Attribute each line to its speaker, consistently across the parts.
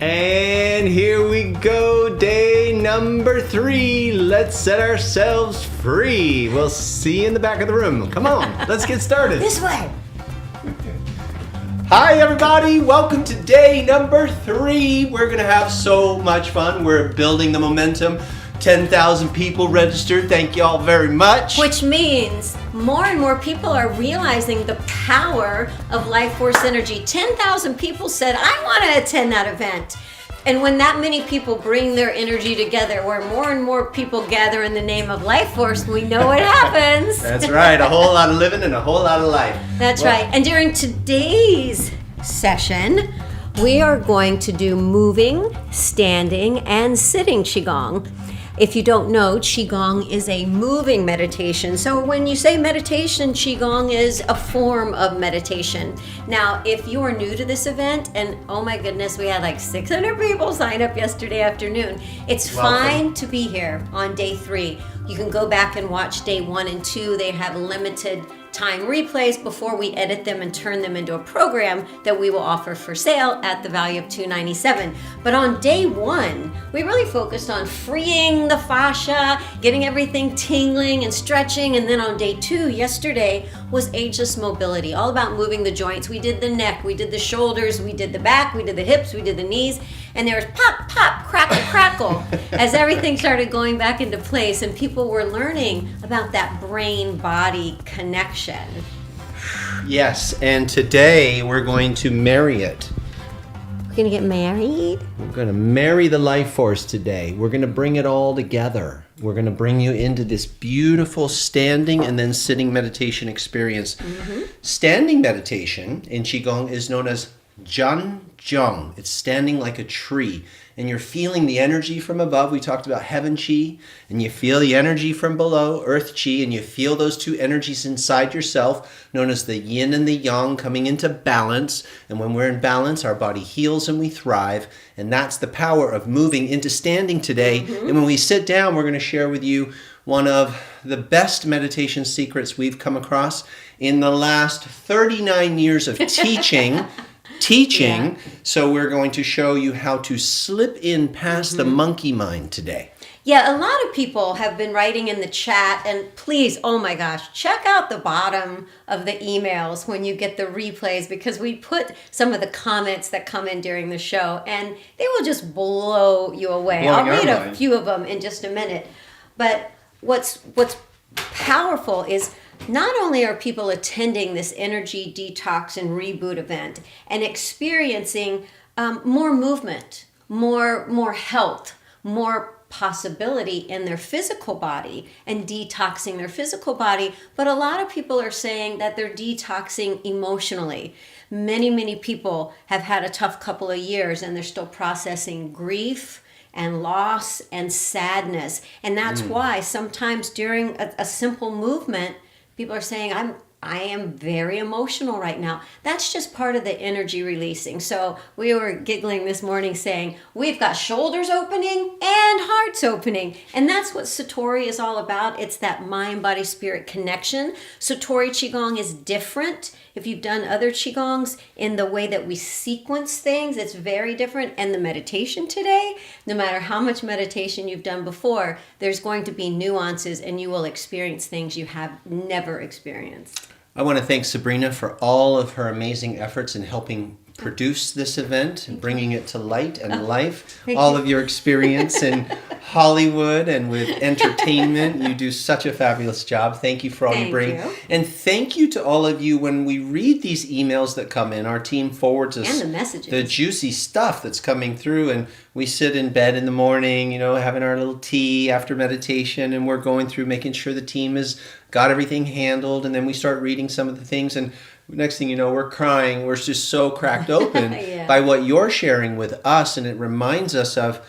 Speaker 1: And here we go, day number 3. Let's set ourselves free. We'll see you in the back of the room. Come on, let's get started.
Speaker 2: This way.
Speaker 1: Hi everybody, welcome to day number 3. We're gonna have so much fun. We're building the momentum. 10,000 people registered. Thank you all very much.
Speaker 2: Which means more and more people are realizing the power of life force energy. 10,000 people said, I want to attend that event. And when that many people bring their energy together, where more and more people gather in the name of life force, we know what happens.
Speaker 1: That's right, a whole lot of living and a whole lot of life.
Speaker 2: That's right. And during today's session, we are going to do moving, standing, and sitting Qigong. If you don't know, Qigong is a moving meditation. So when you say meditation, Qigong is a form of meditation. Now, if you are new to this event, and oh my goodness, we had like 600 people sign up yesterday afternoon. It's fine to be here on day 3. You can go back and watch day 1 and 2. They have limited time replays before we edit them and turn them into a program that we will offer for sale at the value of $297. But on day 1, we really focused on freeing the fascia, getting everything tingling and stretching. And then on day 2, yesterday, was ageless mobility, all about moving the joints. We did the neck, we did the shoulders, we did the back, we did the hips, we did the knees, and there was pop, pop, crackle, crackle as everything started going back into place and people were learning about that brain-body connection.
Speaker 1: Yes, and today we're going to marry it.
Speaker 2: We're gonna get married?
Speaker 1: We're going to marry the life force today. We're going to bring it all together. We're going to bring you into this beautiful standing and then sitting meditation experience. Standing meditation in Qigong is known as Zhang. It's standing like a tree. And you're feeling the energy from above. We talked about heaven Qi. And you feel the energy from below, earth Qi. And you feel those two energies inside yourself, known as the yin and the yang, coming into balance. And when we're in balance, our body heals and we thrive. And that's the power of moving into standing today. And when we sit down, we're going to share with you one of the best meditation secrets we've come across in the last 39 years of teaching. Yeah. So we're going to show you how to slip in past the monkey mind today.
Speaker 2: Yeah, a lot of people have been writing in the chat, and please, oh my gosh, check out the bottom of the emails when you get the replays, because we put some of the comments that come in during the show, and they will just blow you away. I'll read a few of them in just a minute. But what's powerful is not only are people attending this energy detox and reboot event and experiencing more movement, more health, more possibility in their physical body and detoxing their physical body, but a lot of people are saying that they're detoxing emotionally. Many people have had a tough couple of years and they're still processing grief and loss and sadness. And that's why sometimes during a simple movement, people are saying, I am very emotional right now. That's just part of the energy releasing. So we were giggling this morning saying, we've got shoulders opening and hearts opening. And that's what Satori is all about. It's that mind-body-spirit connection. Satori Qigong is different. If you've done other Qigongs, in the way that we sequence things, it's very different. And the meditation today, no matter how much meditation you've done before, there's going to be nuances and you will experience things you have never experienced.
Speaker 1: I want to thank Sabrina for all of her amazing efforts in helping produce this event and bringing it to light and life. All of your experience in Hollywood and with entertainment. You do such a fabulous job. Thank you for all you bring. And thank you to all of you. When we read these emails that come in, our team forwards us
Speaker 2: and the messages,
Speaker 1: the juicy stuff that's coming through, and we sit in bed in the morning, having our little tea after meditation, and we're going through making sure the team has got everything handled, and then we start reading some of the things, and next thing you know, we're crying. We're just so cracked open by what you're sharing with us, and it reminds us of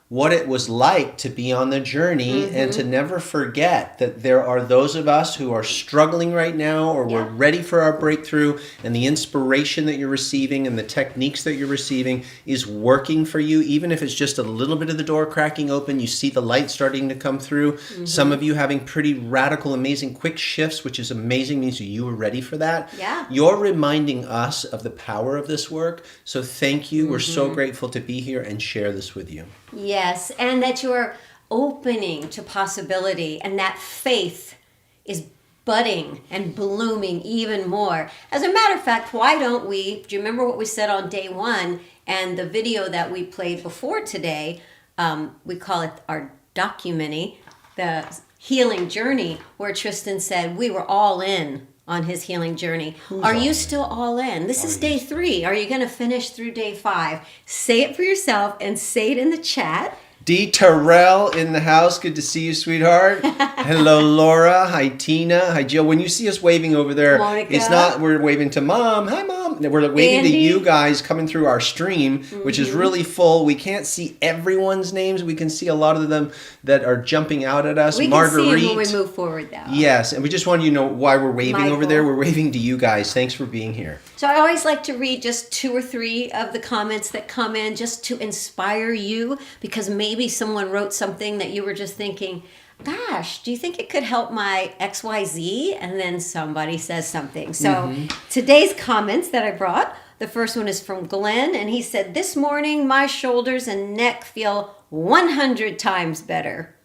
Speaker 1: what it was like to be on the journey and to never forget that there are those of us who are struggling right now, or we're ready for our breakthrough, and the inspiration that you're receiving and the techniques that you're receiving is working for you. Even if it's just a little bit of the door cracking open, you see the light starting to come through. Some of you having pretty radical, amazing, quick shifts, which is amazing, means you were ready for that.
Speaker 2: Yeah.
Speaker 1: You're reminding us of the power of this work. So thank you. We're so grateful to be here and share this with you.
Speaker 2: Yes, and that you're opening to possibility, and that faith is budding and blooming even more. As a matter of fact, why don't we, do you remember what we said on day one and the video that we played before today? We call it our documentary, the healing journey, where Tristan said we were all in on his healing journey. Are you still all in? This is day 3. Are you going to finish through day 5? Say it for yourself and say it in the chat.
Speaker 1: D. Terrell in the house. Good to see you, sweetheart. Hello, Laura. Hi, Tina. Hi, Jill. When you see us waving over there,
Speaker 2: Monica.
Speaker 1: it's not we're waving to Mom. Hi, Mom. We're waving
Speaker 2: Andy.
Speaker 1: to you guys coming through our stream, which is really full. We can't see everyone's names. We can see a lot of them that are jumping out at us.
Speaker 2: We can see them when we move forward, though.
Speaker 1: Yes, and we just want you to know why we're waving over
Speaker 2: Michael.
Speaker 1: there. We're waving to you guys. Thanks for being here.
Speaker 2: So I always like to read just 2 or 3 of the comments that come in just to inspire you, because maybe someone wrote something that you were just thinking, gosh, do you think it could help my XYZ? And then somebody says something. So today's comments that I brought, the first one is from Glenn, and he said, this morning my shoulders and neck feel 100 times better.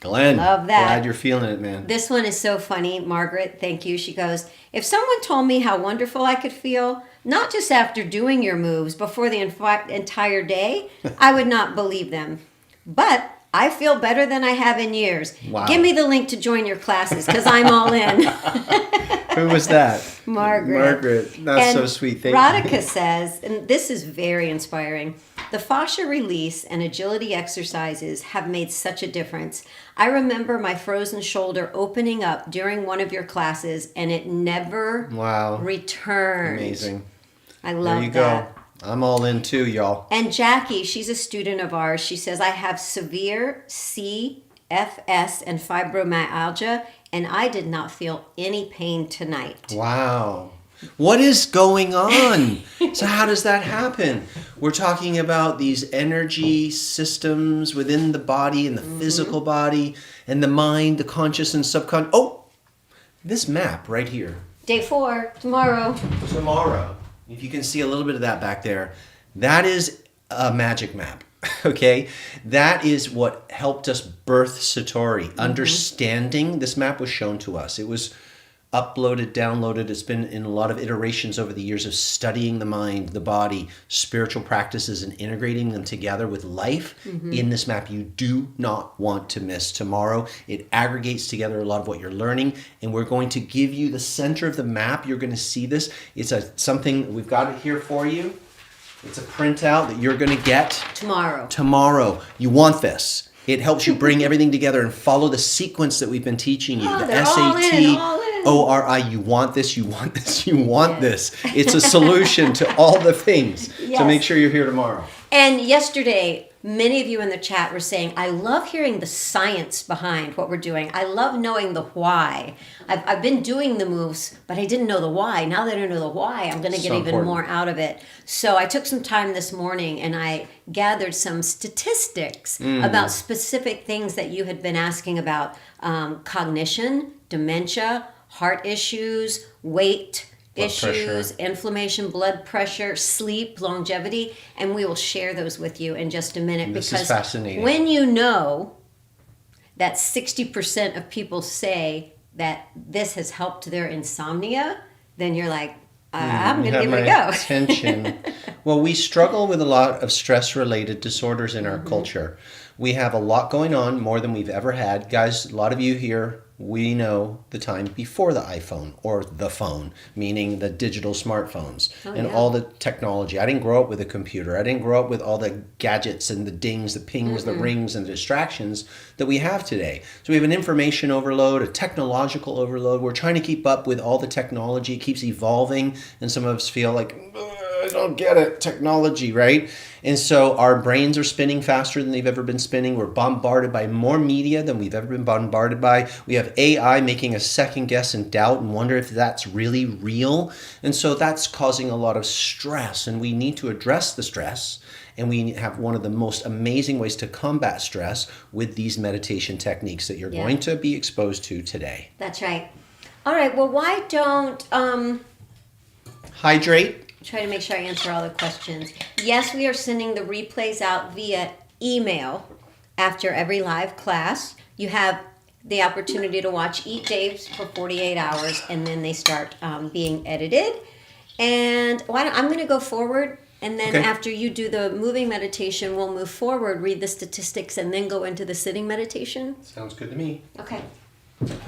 Speaker 1: Glenn,
Speaker 2: Love that.
Speaker 1: glad you're feeling it, man.
Speaker 2: This one is so funny. Margaret, thank you. She goes, if someone told me how wonderful I could feel, not just after doing your moves, before the entire day, I would not believe them. But I feel better than I have in years.
Speaker 1: Wow.
Speaker 2: Give me the link to join your classes, because I'm all in.
Speaker 1: Who was that?
Speaker 2: Margaret.
Speaker 1: Margaret. That's
Speaker 2: And
Speaker 1: so sweet. Thank
Speaker 2: Radhika
Speaker 1: you.
Speaker 2: says, and this is very inspiring, the fascia release and agility exercises have made such a difference. I remember my frozen shoulder opening up during one of your classes, and it never
Speaker 1: Wow.
Speaker 2: returned.
Speaker 1: Amazing.
Speaker 2: I love
Speaker 1: There you
Speaker 2: that.
Speaker 1: go. I'm all in too, y'all.
Speaker 2: And Jackie, she's a student of ours. She says, I have severe CFS and fibromyalgia, and I did not feel any pain tonight.
Speaker 1: Wow. What is going on? So how does that happen? We're talking about these energy systems within the body and the physical body and the mind, the conscious and subconscious. Oh, this map right here.
Speaker 2: Day 4, tomorrow.
Speaker 1: Tomorrow. If you can see a little bit of that back there, that is a magic map. Okay, that is what helped us birth Satori. Understanding this map was shown to us. It was uploaded, downloaded. It's been in a lot of iterations over the years of studying the mind, the body, spiritual practices, and integrating them together with life in this map. You do not want to miss tomorrow. It aggregates together a lot of what you're learning, and we're going to give you the center of the map. You're going to see this. It's something we've got it here for you. It's a printout that you're going to get tomorrow. You want this. It helps you bring everything together and follow the sequence that we've been teaching you. The
Speaker 2: they're
Speaker 1: SAT,
Speaker 2: all in.
Speaker 1: ORI, you want this, you want this, you want this. It's a solution to all the things.
Speaker 2: Yes.
Speaker 1: So make sure you're here tomorrow.
Speaker 2: And yesterday, many of you in the chat were saying, I love hearing the science behind what we're doing. I love knowing the why. I've been doing the moves, but I didn't know the why. Now that I know the why, I'm going to get
Speaker 1: So
Speaker 2: even
Speaker 1: important.
Speaker 2: more out of it. So I took some time this morning and I gathered some statistics about specific things that you had been asking about. Cognition, dementia, heart issues, weight
Speaker 1: Blood
Speaker 2: issues,
Speaker 1: pressure.
Speaker 2: inflammation, blood pressure, sleep, longevity, and we will share those with you in just a minute.
Speaker 1: This is
Speaker 2: because
Speaker 1: fascinating.
Speaker 2: when you know that 60% of people say that this has helped their insomnia, then you're like, I'm going to give it a go.
Speaker 1: Attention. Well, we struggle with a lot of stress-related disorders in our culture. We have a lot going on, more than we've ever had. Guys, a lot of you here, we know the time before the iPhone or the phone, meaning the digital smartphones and all the technology. I didn't grow up with a computer. I didn't grow up with all the gadgets and the dings, the pings, the rings, and the distractions that we have today. So we have an information overload, a technological overload. We're trying to keep up with all the technology. It keeps evolving, and some of us feel like, I don't get it. Technology, right? And so our brains are spinning faster than they've ever been spinning. We're bombarded by more media than we've ever been bombarded by. We have AI making us second guess and doubt and wonder if that's really real. And so that's causing a lot of stress, and we need to address the stress. And we have one of the most amazing ways to combat stress with these meditation techniques that you're going to be exposed to today.
Speaker 2: That's right. All right, well, why don't
Speaker 1: Hydrate.
Speaker 2: try to make sure I answer all the questions. Yes, we are sending the replays out via email after every live class. You have the opportunity to watch each day for 48 hours, and then they start being edited. And I'm going to go forward, and then after you do the moving meditation, we'll move forward, read the statistics, and then go into the sitting meditation.
Speaker 1: Sounds good to me.
Speaker 2: Okay.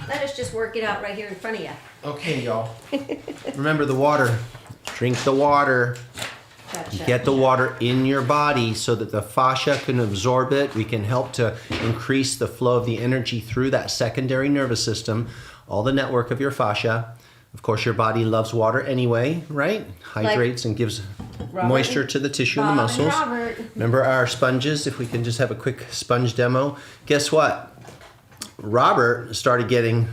Speaker 2: Let us just work it out right here in front of you.
Speaker 1: Okay, y'all. Remember the water. Drink the water.
Speaker 2: Gotcha.
Speaker 1: Get the water in your body so that the fascia can absorb it. We can help to increase the flow of the energy through that secondary nervous system, all the network of your fascia. Of course, your body loves water anyway, right? Hydrates and gives moisture to the tissue and the muscles. Remember our sponges? If we can just have a quick sponge demo. Guess what? Robert started getting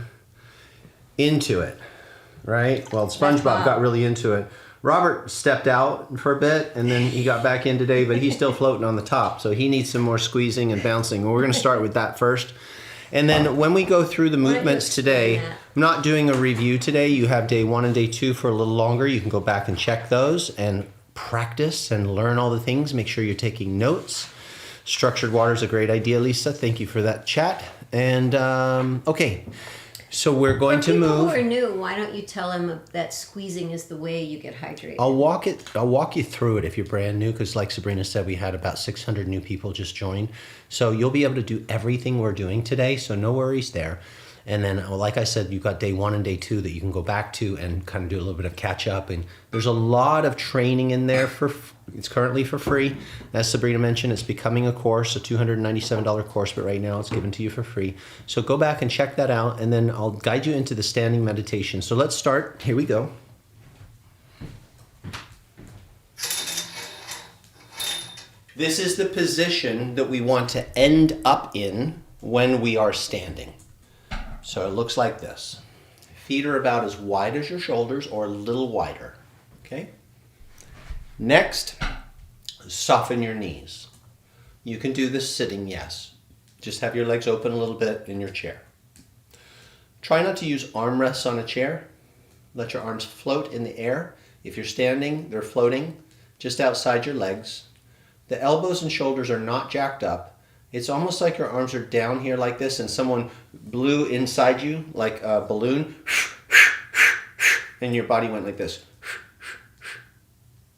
Speaker 1: into it, right? Well, SpongeBob got really into it. Robert stepped out for a bit, and then he got back in today, but he's still floating on the top, so he needs some more squeezing and bouncing. We're going to start with that first. And then when we go through the movements today, I'm not doing a review today. You have day 1 and day 2 for a little longer. You can go back and check those and practice and learn all the things. Make sure you're taking notes. Structured water is a great idea, Lisa. Thank you for that chat. And okay, so we're going to move.
Speaker 2: For people who are new, why don't you tell them that squeezing is the way you get hydrated?
Speaker 1: I'll walk you through it if you're brand new, because like Sabrina said, we had about 600 new people just join. So you'll be able to do everything we're doing today, so no worries there. And then, like I said, you've got day 1 and day 2 that you can go back to and kind of do a little bit of catch up. And there's a lot of training in there it's currently for free. As Sabrina mentioned, it's becoming a course, a $297 course, but right now it's given to you for free. So go back and check that out, and then I'll guide you into the standing meditation. So let's start. Here we go. This is the position that we want to end up in when we are standing. So it looks like this. Feet are about as wide as your shoulders or a little wider. Okay? Next, soften your knees. You can do this sitting, yes. Just have your legs open a little bit in your chair. Try not to use armrests on a chair. Let your arms float in the air. If you're standing, they're floating just outside your legs. The elbows and shoulders are not jacked up. It's almost like your arms are down here like this and someone blew inside you like a balloon and your body went like this.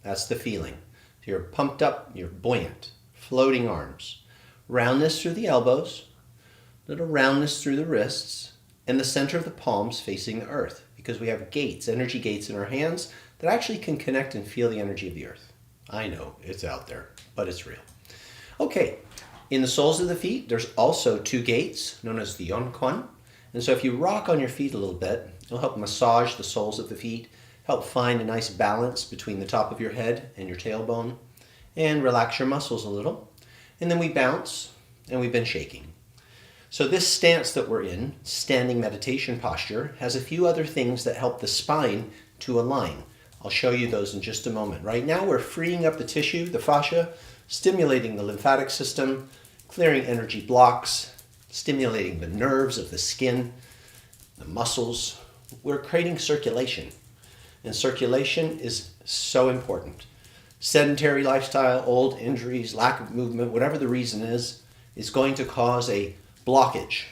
Speaker 1: That's the feeling. You're pumped up, you're buoyant, floating arms. Roundness through the elbows, little roundness through the wrists, and the center of the palms facing the earth, because we have gates, energy gates in our hands that actually can connect and feel the energy of the earth. I know, it's out there, but it's real. Okay. In the soles of the feet, there's also 2 gates known as the yonkwan. And so if you rock on your feet a little bit, it'll help massage the soles of the feet, help find a nice balance between the top of your head and your tailbone, and relax your muscles a little. And then we bounce, and we've been shaking. So this stance that we're in, standing meditation posture, has a few other things that help the spine to align. I'll show you those in just a moment. Right now we're freeing up the tissue, the fascia, stimulating the lymphatic system, clearing energy blocks, stimulating the nerves of the skin, the muscles. We're creating circulation, and circulation is so important. Sedentary lifestyle, old injuries, lack of movement, whatever the reason is going to cause a blockage,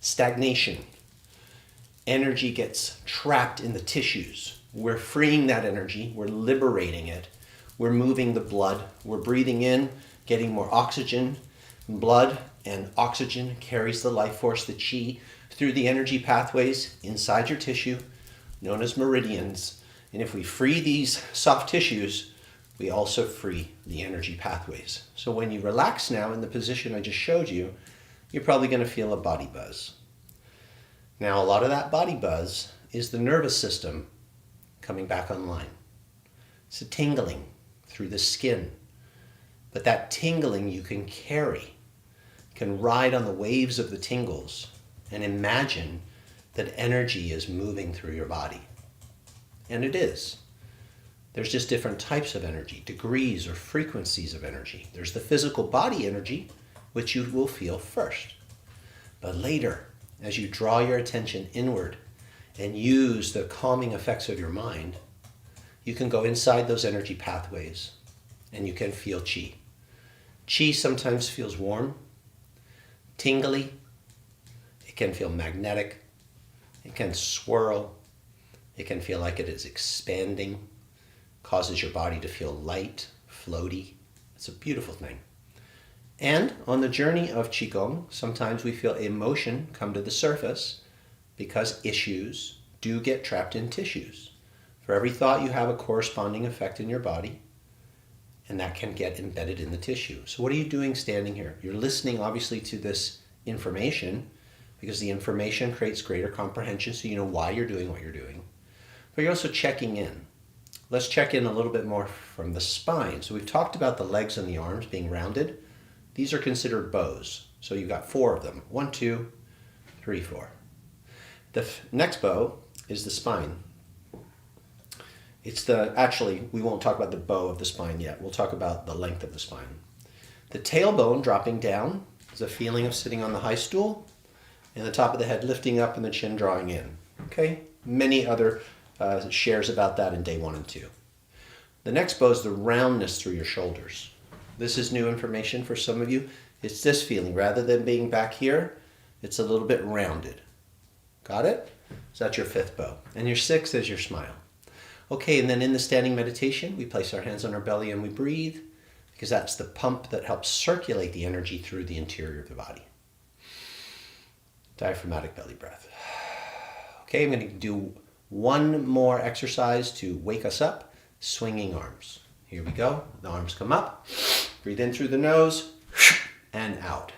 Speaker 1: stagnation. Energy gets trapped in the tissues. We're freeing that energy, we're liberating it. We're moving the blood. We're breathing in, getting more oxygen. Blood and oxygen carries the life force, the chi, through the energy pathways inside your tissue, known as meridians. And if we free these soft tissues, we also free the energy pathways. So when you relax now in the position I just showed you, you're probably going to feel a body buzz. Now, a lot of that body buzz is the nervous system coming back online. It's a tingling through the skin. But that tingling you can carry. You can ride on the waves of the tingles and imagine that energy is moving through your body. And it is. There's just different types of energy, degrees or frequencies of energy. There's the physical body energy, which you will feel first. But later, as you draw your attention inward and use the calming effects of your mind, you can go inside those energy pathways and you can feel chi. Chi sometimes feels warm, tingly. It can feel magnetic. It can swirl. It can feel like it is expanding, causes your body to feel light, floaty. It's a beautiful thing. And on the journey of Qigong, sometimes we feel emotion come to the surface because issues do get trapped in tissues. For every thought you have a corresponding effect in your body, and that can get embedded in the tissue. So what are you doing standing here? You're listening obviously to this information because the information creates greater comprehension so you know why you're doing what you're doing. But you're also checking in. Let's check in a little bit more from the spine. So we've talked about the legs and the arms being rounded. These are considered bows. So you've got 4 of them. 1, 2, 3, 4. The next bow is the spine. Actually, we won't talk about the bow of the spine yet. We'll talk about the length of the spine. The tailbone dropping down is a feeling of sitting on the high stool, and the top of the head lifting up and the chin drawing in. Okay? Many other shares about that in day 1 and 2. The next bow is the roundness through your shoulders. This is new information for some of you. It's this feeling. Rather than being back here, it's a little bit rounded. Got it? So that's your 5th bow. And your 6th is your smile. Okay, and then in the standing meditation, we place our hands on our belly and we breathe because that's the pump that helps circulate the energy through the interior of the body. Diaphragmatic belly breath. Okay, I'm going to do one more exercise to wake us up. Swinging arms. Here we go. The arms come up. Breathe in through the nose and out.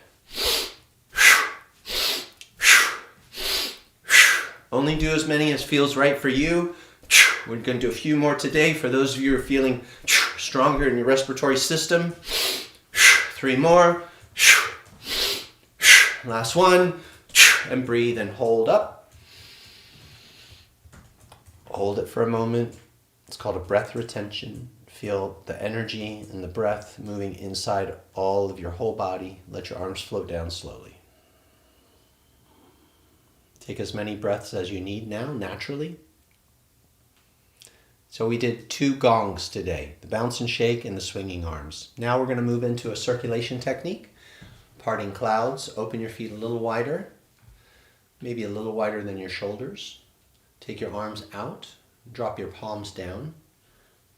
Speaker 1: Only do as many as feels right for you. We're going to do a few more today for those of you who are feeling stronger in your respiratory system. 3 more. Last one. And breathe and hold up. Hold it for a moment. It's called a breath retention. Feel the energy and the breath moving inside all of your whole body. Let your arms float down slowly. Take as many breaths as you need now, naturally. So we did 2 gongs today, the bounce and shake and the swinging arms. Now we're going to move into a circulation technique. Parting clouds, open your feet a little wider, maybe a little wider than your shoulders. Take your arms out, drop your palms down,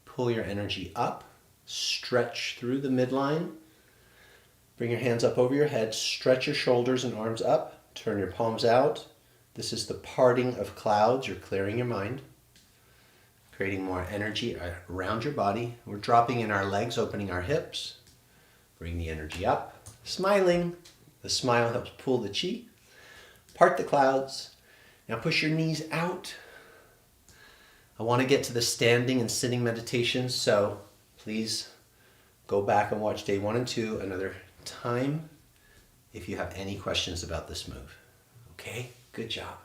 Speaker 1: pull your energy up, stretch through the midline, bring your hands up over your head, stretch your shoulders and arms up, turn your palms out. This is the parting of clouds. You're clearing your mind, creating more energy around your body. We're dropping in our legs, opening our hips. Bring the energy up, smiling. The smile helps pull the chi. Part the clouds. Now push your knees out. I want to get to the standing and sitting meditations, so please go back and watch day 1 and 2 another time if you have any questions about this move. Okay, good job.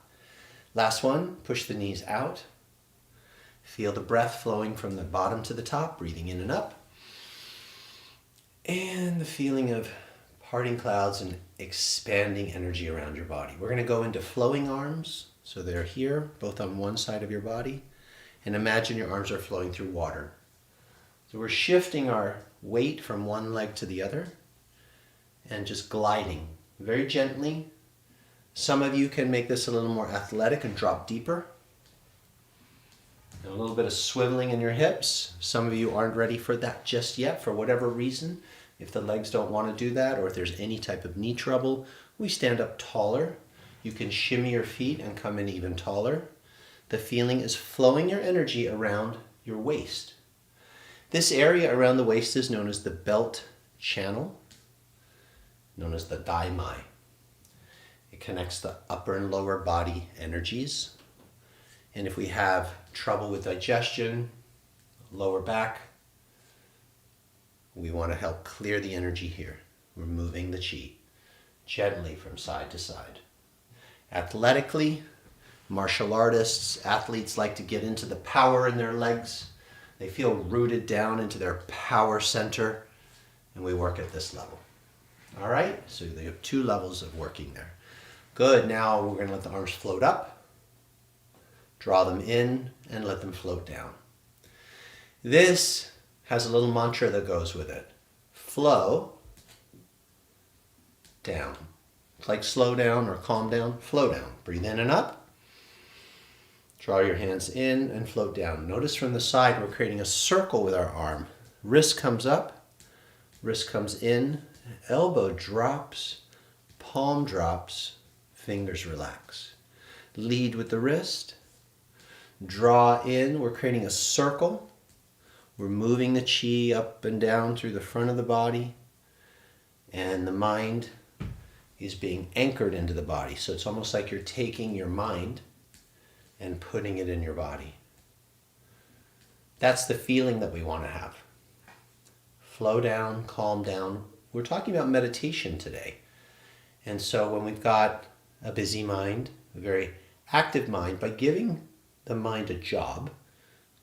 Speaker 1: Last one, push the knees out. Feel the breath flowing from the bottom to the top, breathing in and up. And the feeling of parting clouds and expanding energy around your body. We're going to go into flowing arms. So they're here, both on one side of your body. And imagine your arms are flowing through water. So we're shifting our weight from one leg to the other and just gliding very gently. Some of you can make this a little more athletic and drop deeper. And a little bit of swiveling in your hips. Some of you aren't ready for that just yet for whatever reason. If the legs don't want to do that, or if there's any type of knee trouble, we stand up taller. You can shimmy your feet and come in even taller. The feeling is flowing your energy around your waist. This area around the waist is known as the belt channel, known as the Dai Mai. It connects the upper and lower body energies. And if we have trouble with digestion, lower back. We want to help clear the energy here. We're moving the chi gently from side to side. Athletically, martial artists, athletes like to get into the power in their legs. They feel rooted down into their power center, and we work at this level. All right, so they have 2 levels of working there. Good, now we're going to let the arms float up, draw them in, and let them float down. This has a little mantra that goes with it. Flow down. It's like slow down or calm down, flow down. Breathe in and up. Draw your hands in and float down. Notice from the side we're creating a circle with our arm. Wrist comes up, wrist comes in, elbow drops, palm drops, fingers relax. Lead with the wrist. Draw in, we're creating a circle. We're moving the chi up and down through the front of the body, and the mind is being anchored into the body. So it's almost like you're taking your mind and putting it in your body. That's the feeling that we want to have. Flow down, calm down. We're talking about meditation today. And so when we've got a busy mind, a very active mind, by giving the mind a job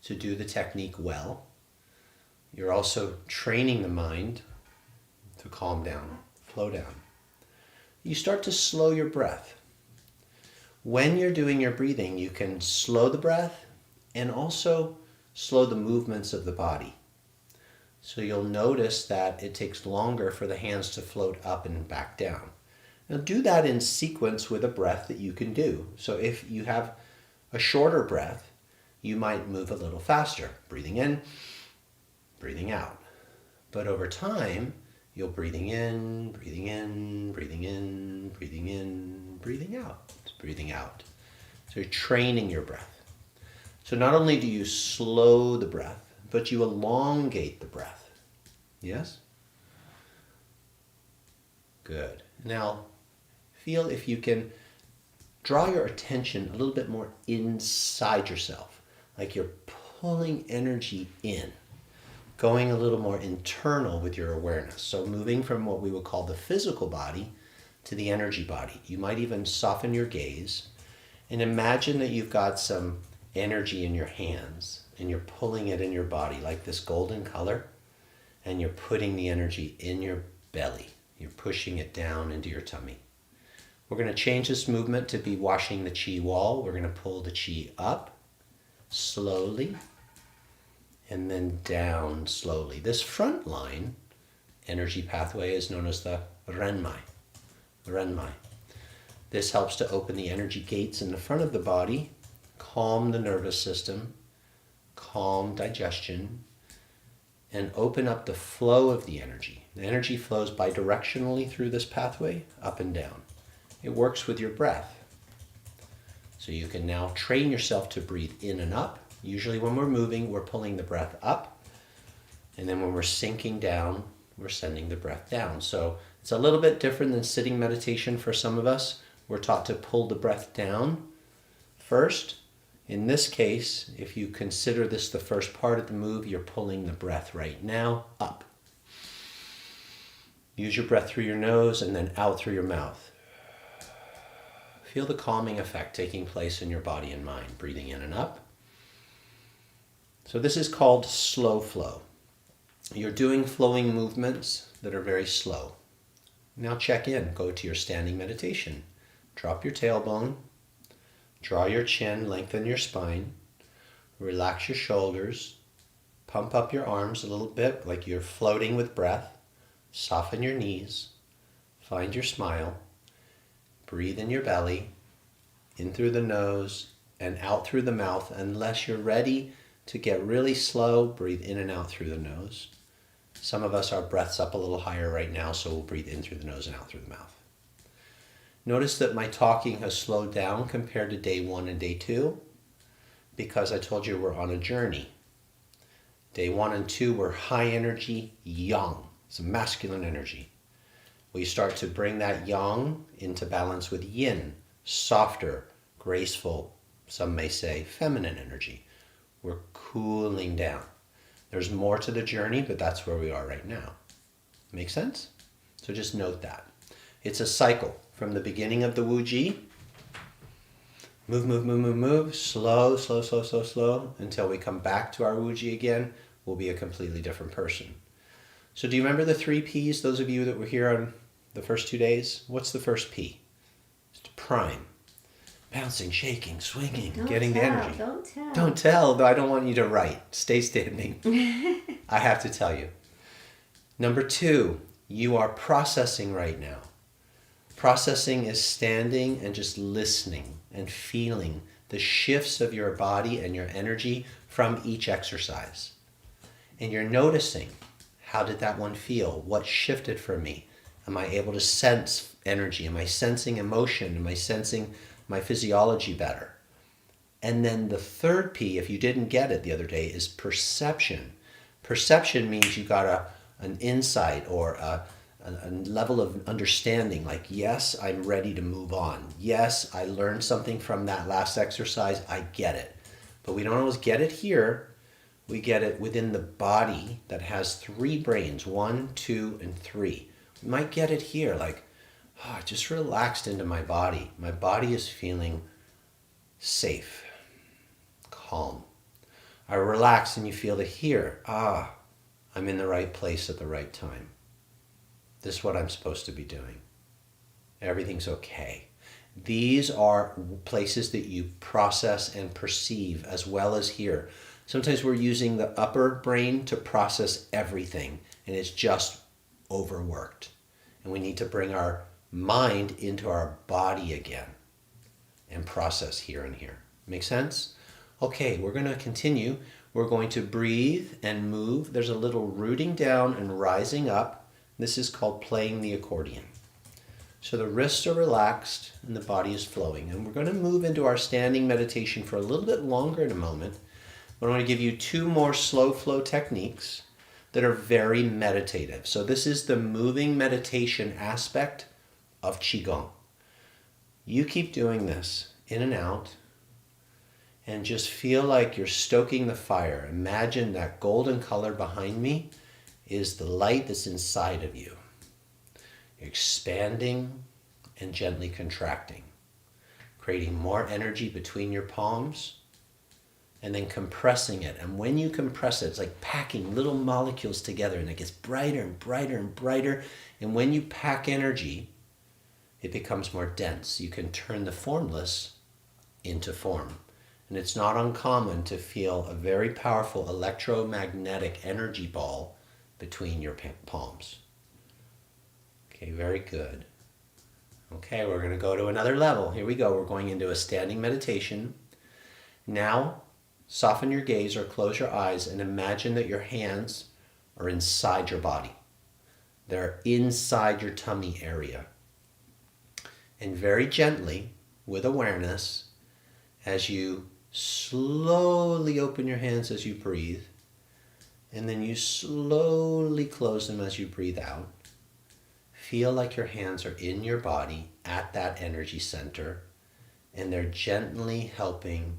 Speaker 1: to do the technique well, you're also training the mind to calm down, flow down. You start to slow your breath. When you're doing your breathing, you can slow the breath and also slow the movements of the body. So you'll notice that it takes longer for the hands to float up and back down. Now do that in sequence with a breath that you can do. So if you have a shorter breath, you might move a little faster, breathing in, breathing out. But over time, you'll breathing in, breathing in, breathing in, breathing in, breathing out, breathing out. So you're training your breath. So not only do you slow the breath, but you elongate the breath. Yes? Good. Now, feel if you can draw your attention a little bit more inside yourself, like you're pulling energy in, going a little more internal with your awareness. So moving from what we would call the physical body to the energy body. You might even soften your gaze and imagine that you've got some energy in your hands and you're pulling it in your body like this golden color, and you're putting the energy in your belly. You're pushing it down into your tummy. We're going to change this movement to be washing the chi wall. We're going to pull the chi up slowly and then down slowly. This front line energy pathway is known as the renmai. Renmai. This helps to open the energy gates in the front of the body, calm the nervous system, calm digestion, and open up the flow of the energy. The energy flows bidirectionally through this pathway, up and down. It works with your breath. So you can now train yourself to breathe in and up. Usually when we're moving, we're pulling the breath up. And then when we're sinking down, we're sending the breath down. So it's a little bit different than sitting meditation for some of us. We're taught to pull the breath down first. In this case, if you consider this the first part of the move, you're pulling the breath right now up. Use your breath through your nose and then out through your mouth. Feel the calming effect taking place in your body and mind, breathing in and up. So this is called slow flow. You're doing flowing movements that are very slow. Now check in, go to your standing meditation. Drop your tailbone, draw your chin, lengthen your spine, relax your shoulders, pump up your arms a little bit like you're floating with breath, soften your knees, find your smile, breathe in your belly, in through the nose and out through the mouth. Unless you're ready to get really slow, breathe in and out through the nose. Some of us, our breath's up a little higher right now, so we'll breathe in through the nose and out through the mouth. Notice that my talking has slowed down compared to day 1 and day 2 because I told you we're on a journey. Day 1 and 2 were high energy, yang. It's a masculine energy. We start to bring that yang into balance with yin, softer, graceful, some may say feminine energy. We're cooling down. There's more to the journey, but that's where we are right now. Make sense? So just note that. It's a cycle from the beginning of the Wu Ji. Move, move, move, move, move. Slow, slow, slow, slow, slow. Until we come back to our Wu Ji again, we'll be a completely different person. So do you remember the 3 P's, those of you that were here on the first 2 days? What's the first P? It's prime. Bouncing, shaking, swinging, getting the energy.
Speaker 2: Don't tell.
Speaker 1: Don't tell, though I don't want you to write. Stay standing. I have to tell you. Number 2, you are processing right now. Processing is standing and just listening and feeling the shifts of your body and your energy from each exercise. And you're noticing, how did that one feel? What shifted for me? Am I able to sense energy? Am I sensing emotion? Am I sensing my physiology better? And then the 3rd P, if you didn't get it the other day, is perception. Perception means you got an insight or a level of understanding, like, yes, I'm ready to move on. Yes, I learned something from that last exercise. I get it. But we don't always get it here. We get it within the body that has 3 brains, 1, 2, and 3. We might get it here, like, I just relaxed into my body. My body is feeling safe, calm. I relax and you feel it here. I'm in the right place at the right time. This is what I'm supposed to be doing. Everything's okay. These are places that you process and perceive as well as here. Sometimes we're using the upper brain to process everything, and it's just overworked. And we need to bring our mind into our body again and process here and here. Make sense? Okay, we're going to continue. We're going to breathe and move. There's a little rooting down and rising up. This is called playing the accordion. So the wrists are relaxed and the body is flowing. And we're going to move into our standing meditation for a little bit longer in a moment. But I want to give you 2 more slow flow techniques that are very meditative. So this is the moving meditation aspect of Qigong. You keep doing this in and out and just feel like you're stoking the fire. Imagine that golden color behind me is the light that's inside of you. You're expanding and gently contracting, creating more energy between your palms and then compressing it. And when you compress it, it's like packing little molecules together and it gets brighter and brighter and brighter. And when you pack energy, it becomes more dense. You can turn the formless into form. And it's not uncommon to feel a very powerful electromagnetic energy ball between your palms. Okay, very good. Okay, we're going to go to another level. Here we go. We're going into a standing meditation. Now, soften your gaze or close your eyes and imagine that your hands are inside your body. They're inside your tummy area. And very gently, with awareness, as you slowly open your hands as you breathe, and then you slowly close them as you breathe out. Feel like your hands are in your body at that energy center, and they're gently helping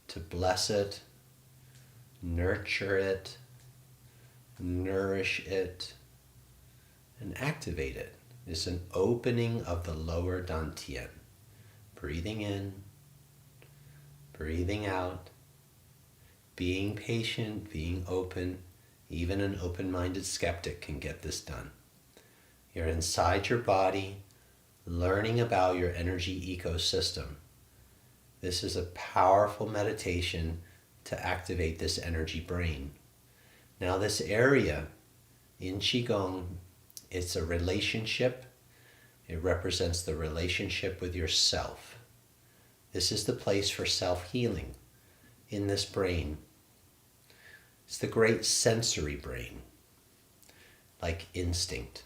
Speaker 1: to bless it, nurture it, nourish it, and activate it. It's an opening of the lower dantian. Breathing in, breathing out, being patient, being open. Even an open-minded skeptic can get this done. You're inside your body, learning about your energy ecosystem. This is a powerful meditation to activate this energy brain. Now this area in Qigong, it's a relationship. It represents the relationship with yourself. This is the place for self-healing in this brain. It's the great sensory brain, like instinct,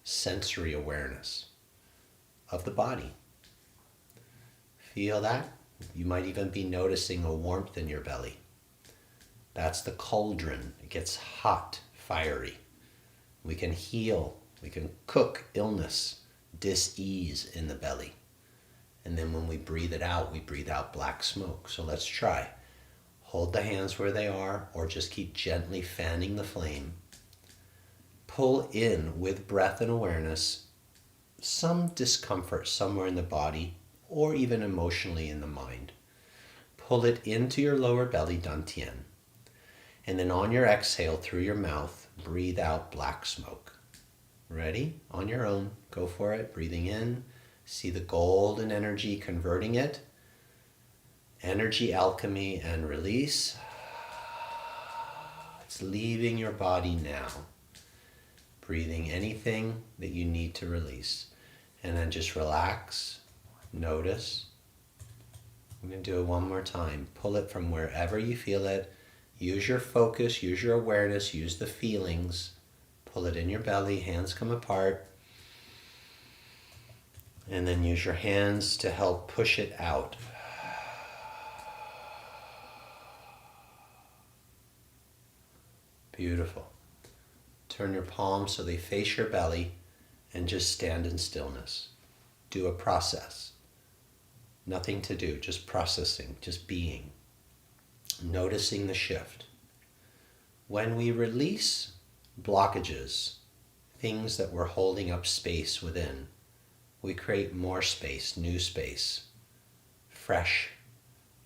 Speaker 1: sensory awareness of the body. Feel that? You might even be noticing a warmth in your belly. That's the cauldron. It gets hot, fiery. We can heal, we can cook illness, dis-ease in the belly. And then when we breathe it out, we breathe out black smoke. So let's try. Hold the hands where they are, or just keep gently fanning the flame. Pull in with breath and awareness some discomfort somewhere in the body, or even emotionally in the mind. Pull it into your lower belly, dantian. And then on your exhale through your mouth, breathe out black smoke. Ready? On your own. Go for it. Breathing in. See the golden energy converting it. Energy alchemy and release. It's leaving your body now. Breathing anything that you need to release. And then just relax. Notice. I'm going to do it one more time. Pull it from wherever you feel it. Use your focus, use your awareness, use the feelings. Pull it in your belly, hands come apart. And then use your hands to help push it out. Beautiful. Turn your palms so they face your belly and just stand in stillness. Do a process. Nothing to do, just processing, just being. Noticing the shift. When we release blockages, things that were holding up space within, we create more space, new space, fresh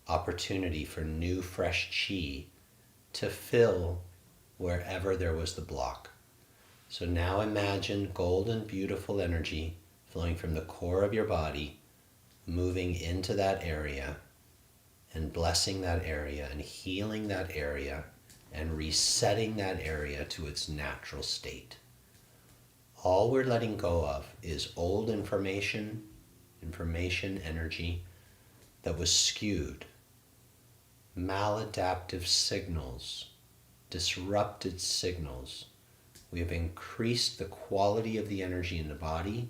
Speaker 1: opportunity for new fresh chi to fill wherever there was the block. So now imagine golden, beautiful energy flowing from the core of your body, moving into that area and blessing that area and healing that area and resetting that area to its natural state. All we're letting go of is old information, energy that was skewed, maladaptive signals, disrupted signals. We have increased the quality of the energy in the body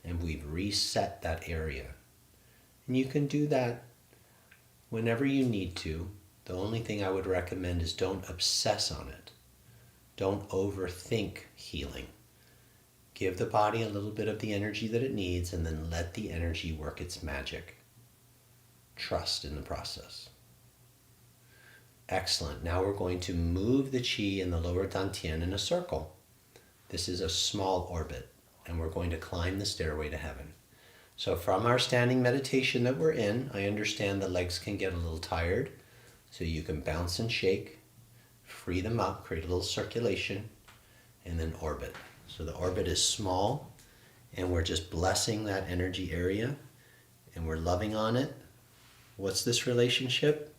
Speaker 1: and we've reset that area. And you can do that whenever you need to. The only thing I would recommend is don't obsess on it. Don't overthink healing. Give the body a little bit of the energy that it needs and then let the energy work its magic. Trust in the process. Excellent. Now we're going to move the chi in the lower dantian in a circle. This is a small orbit, and we're going to climb the stairway to heaven. So from our standing meditation that we're in, I understand the legs can get a little tired, so you can bounce and shake, free them up, create a little circulation, and then orbit. So the orbit is small, and we're just blessing that energy area, and we're loving on it. What's this relationship?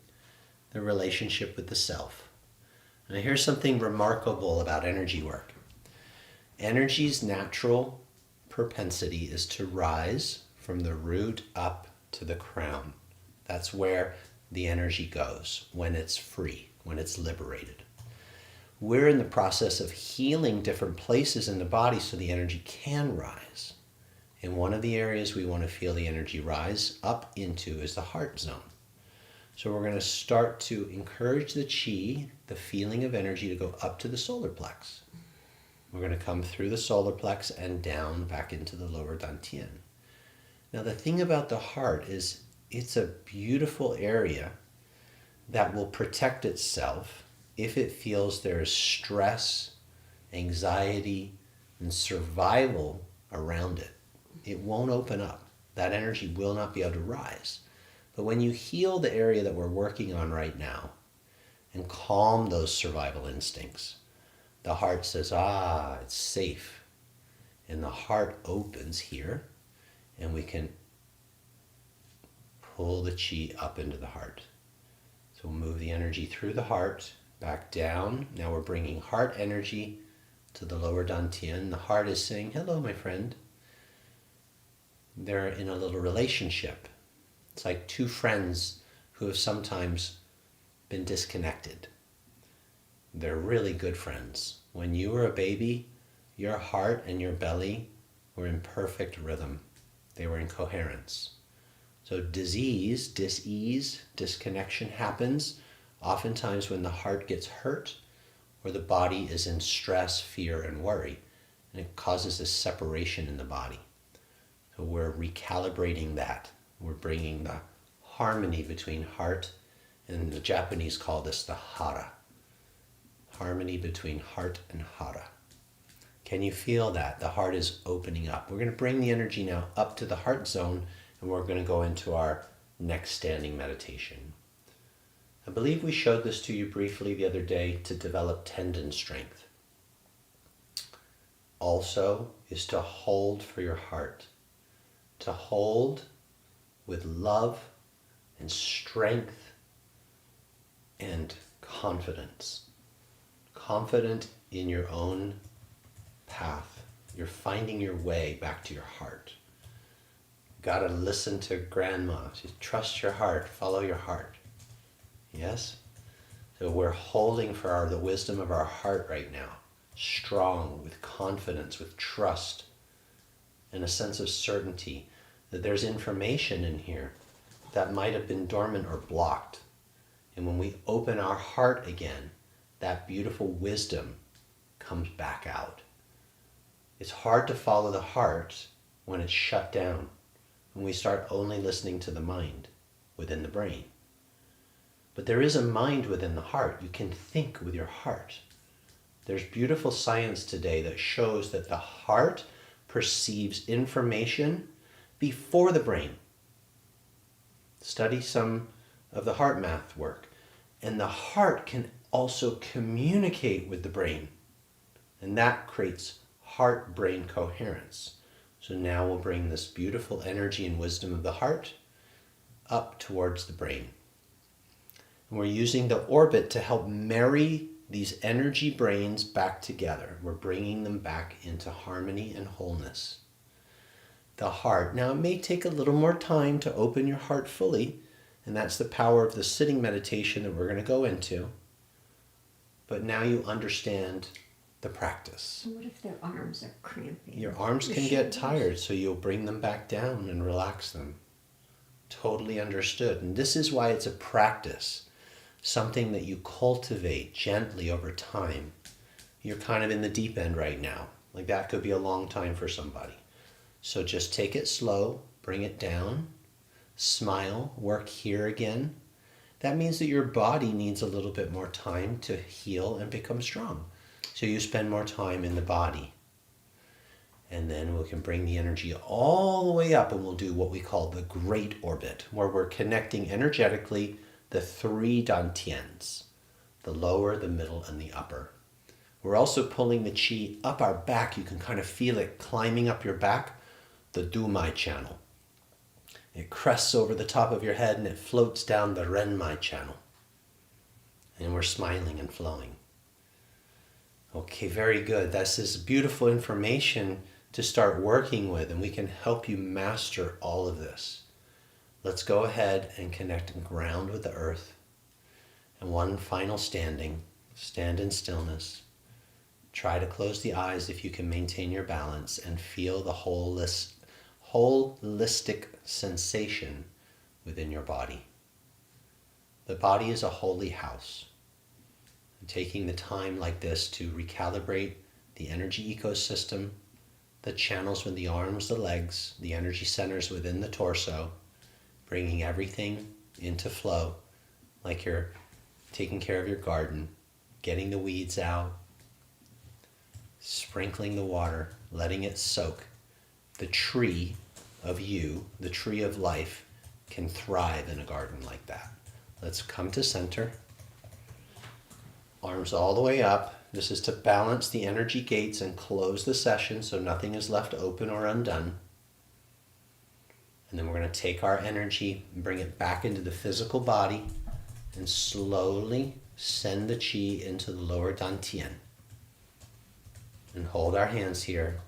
Speaker 1: The relationship with the self. Now here's something remarkable about energy work. Energy's natural propensity is to rise from the root up to the crown. That's where the energy goes when it's free, when it's liberated. We're in the process of healing different places in the body so the energy can rise. And one of the areas we want to feel the energy rise up into is the heart zone. So we're going to start to encourage the chi, the feeling of energy, to go up to the solar plex. We're going to come through the solar plex and down back into the lower dantian. Now the thing about the heart is it's a beautiful area that will protect itself if it feels there is stress, anxiety, and survival around it. It won't open up. That energy will not be able to rise. But when you heal the area that we're working on right now and calm those survival instincts, the heart says, it's safe. And the heart opens here, and we can pull the chi up into the heart. So we'll move the energy through the heart, back down. Now we're bringing heart energy to the lower dantian. The heart is saying, hello, my friend. They're in a little relationship. It's like two friends who have sometimes been disconnected. They're really good friends. When you were a baby, your heart and your belly were in perfect rhythm. They were in coherence. So disease, dis-ease, disconnection happens oftentimes when the heart gets hurt or the body is in stress, fear, and worry. And it causes a separation in the body. So we're recalibrating that. We're bringing the harmony between heart And the Japanese call this the hara. Harmony between heart and hara. Can you feel that? The heart is opening up. We're going to bring the energy now up to the heart zone, and we're going to go into our next standing meditation. I believe we showed this to you briefly the other day to develop tendon strength. Also is to hold for your heart. To hold with love and strength and confidence. Confident in your own path. You're finding your way back to your heart. Got to listen to grandma. Trust your heart. Follow your heart. Yes? So we're holding for the wisdom of our heart right now. Strong, with confidence, with trust, and a sense of certainty that there's information in here that might have been dormant or blocked. And when we open our heart again, that beautiful wisdom comes back out. It's hard to follow the heart when it's shut down, when we start only listening to the mind within the brain. But there is a mind within the heart. You can think with your heart. There's beautiful science today that shows that the heart perceives information before the brain. Study some of the heart math work. And the heart can also communicate with the brain. And that creates heart-brain coherence. So now we'll bring this beautiful energy and wisdom of the heart up towards the brain. And we're using the orbit to help marry these energy brains back together. We're bringing them back into harmony and wholeness. The heart. Now, it may take a little more time to open your heart fully, and that's the power of the sitting meditation that we're going to go into. But now you understand the practice.
Speaker 2: What if their arms are cramping?
Speaker 1: Your arms can get tired, so you'll bring them back down and relax them. Totally understood. And this is why it's a practice. Something that you cultivate gently over time. You're kind of in the deep end right now. Like that could be a long time for somebody. So just take it slow, bring it down, smile, work here again. That means that your body needs a little bit more time to heal and become strong. So you spend more time in the body. And then we can bring the energy all the way up, and we'll do what we call the great orbit, where we're connecting energetically the three dantians, the lower, the middle, and the upper. We're also pulling the chi up our back. You can kind of feel it climbing up your back, the Dumai channel. It crests over the top of your head and it floats down the Renmai channel. And we're smiling and flowing. Okay, very good. This is beautiful information to start working with, and we can help you master all of this. Let's go ahead and connect and ground with the earth. And one final standing. Stand in stillness. Try to close the eyes if you can maintain your balance and feel the holistic sensation within your body. The body is a holy house. And taking the time like this to recalibrate the energy ecosystem, the channels with the arms, the legs, the energy centers within the torso, bringing everything into flow, like you're taking care of your garden, getting the weeds out, sprinkling the water, letting it soak. The tree of you, the tree of life, can thrive in a garden like that. Let's come to center. Arms all the way up. This is to balance the energy gates and close the session so nothing is left open or undone. And then we're going to take our energy and bring it back into the physical body and slowly send the chi into the lower dantian. And hold our hands here.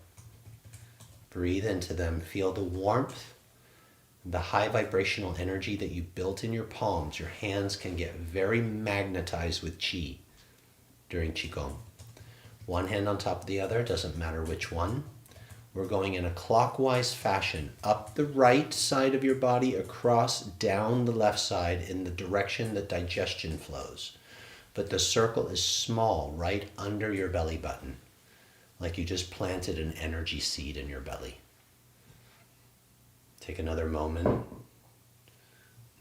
Speaker 1: Breathe into them. Feel the warmth, the high vibrational energy that you built in your palms. Your hands can get very magnetized with chi during Qigong. One hand on top of the other, doesn't matter which one. We're going in a clockwise fashion, up the right side of your body, across, down the left side in the direction that digestion flows. But the circle is small, right under your belly button, like you just planted an energy seed in your belly. Take another moment.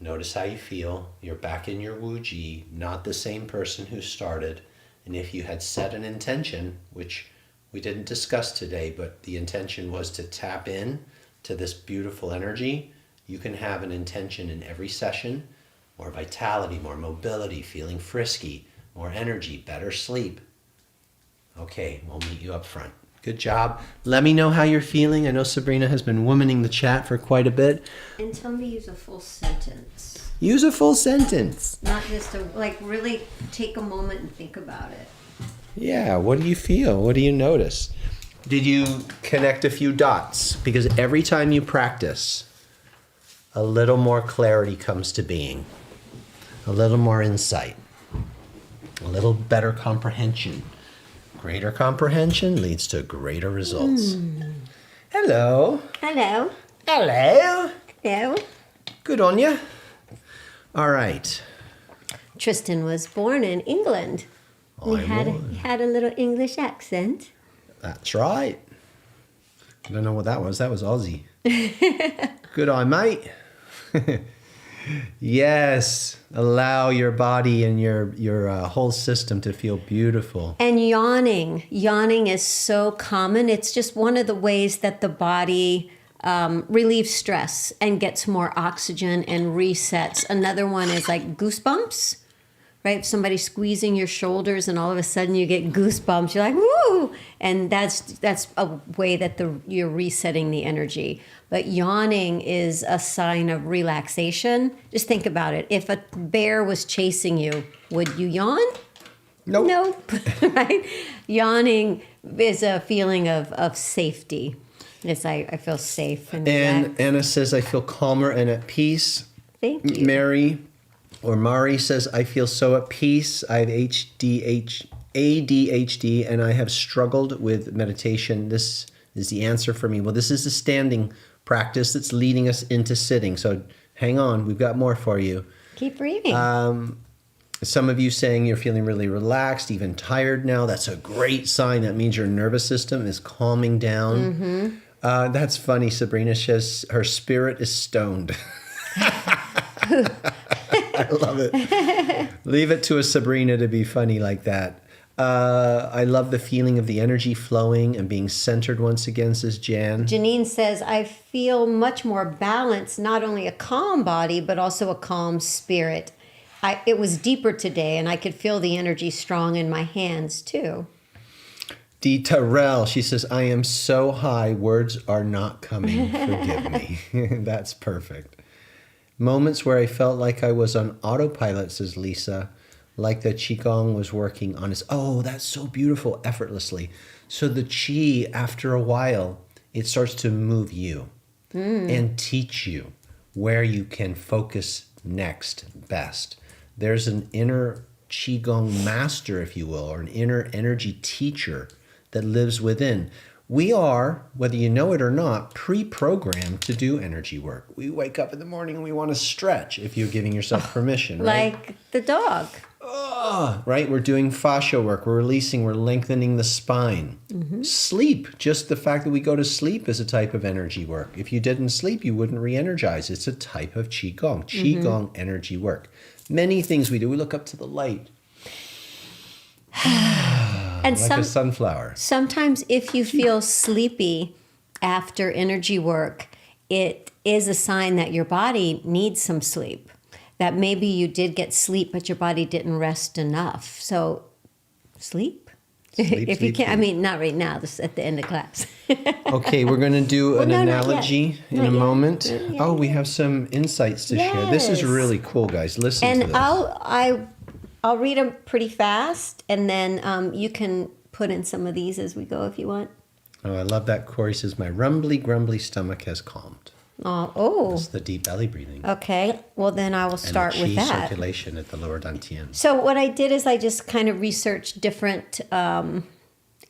Speaker 1: Notice how you feel. You're back in your Wu Ji, not the same person who started. And if you had set an intention, which we didn't discuss today, but the intention was to tap in to this beautiful energy, you can have an intention in every session. More vitality, more mobility, feeling frisky, more energy, better sleep. Okay, we'll meet you up front. Good job. Let me know how you're feeling. I know Sabrina has been womaning the chat for quite a bit.
Speaker 2: And tell me to use a full sentence.
Speaker 1: Use a full sentence.
Speaker 2: Not just to, really take a moment and think about it.
Speaker 1: Yeah, what do you feel? What do you notice? Did you connect a few dots? Because every time you practice, a little more clarity comes to being. A little more insight. A little better comprehension. Greater comprehension leads to greater results. Hello.
Speaker 2: Hello.
Speaker 1: Hello.
Speaker 2: Hello.
Speaker 1: Good on you. All right.
Speaker 2: Tristan was born in England. He had a little English accent.
Speaker 1: That's right. I don't know what that was. That was Aussie. Good on, mate. Yes. Allow your body and your whole system to feel beautiful.
Speaker 2: And yawning. Yawning is so common. It's just one of the ways that the body relieves stress and gets more oxygen and resets. Another one is like goosebumps. Right? If somebody's squeezing your shoulders and all of a sudden you get goosebumps, you're like, woo! And that's a way that you're resetting the energy. But yawning is a sign of relaxation. Just think about it. If a bear was chasing you, would you yawn?
Speaker 1: Nope.
Speaker 2: Nope. Right? Yawning is a feeling of safety. It's I feel safe. And
Speaker 1: Anna says, I feel calmer and at peace.
Speaker 2: Thank you.
Speaker 1: Mari says, I feel so at peace. I have ADHD and I have struggled with meditation. This is the answer for me. Well, this is the standing practice that's leading us into sitting. So hang on, we've got more for you.
Speaker 2: Keep reading.
Speaker 1: Some of you saying you're feeling really relaxed, even tired now. That's a great sign. That means your nervous system is calming down. That's funny. Sabrina says her spirit is stoned. I love it. Leave it to a Sabrina to be funny like that. I love the feeling of the energy flowing and being centered once again, says Jan.
Speaker 2: Janine says, I feel much more balanced, not only a calm body, but also a calm spirit. It was deeper today, and I could feel the energy strong in my hands, too.
Speaker 1: Dee Terrell, she says, I am so high, words are not coming. Forgive me. That's perfect. Moments where I felt like I was on autopilot, says Lisa, like the Qigong was working on its, oh, that's so beautiful, effortlessly. So the Qi, after a while, it starts to move you and teach you where you can focus next best. There's an inner Qigong master, if you will, or an inner energy teacher that lives within. We are, whether you know it or not, pre-programmed to do energy work. We wake up in the morning and we want to stretch if you're giving yourself permission, right?
Speaker 2: Like the dog.
Speaker 1: Right? We're doing fascia work. We're releasing. We're lengthening the spine. Sleep. Just the fact that we go to sleep is a type of energy work. If you didn't sleep, you wouldn't re-energize. It's a type of Qigong. Qigong energy work. Many things we do. We look up to the light.
Speaker 2: And
Speaker 1: like a sunflower.
Speaker 2: Sometimes if you feel sleepy after energy work, it is a sign that your body needs some sleep. That maybe you did get sleep, but your body didn't rest enough. So sleep. If you can, I mean, not right now, this is at the end of class.
Speaker 1: Okay, we're going to do an analogy in a moment.
Speaker 2: Oh,
Speaker 1: we have some insights to share. This is really cool, guys. Listen to this.
Speaker 2: I'll read them pretty fast, and then you can put in some of these as we go if you want.
Speaker 1: Oh, I love that. Corey says, my rumbly, grumbly stomach has calmed.
Speaker 2: Oh.
Speaker 1: That's the deep belly breathing.
Speaker 2: Okay, well then I will start with that.
Speaker 1: And circulation at the lower dantian.
Speaker 2: So what I did is I just kind of researched different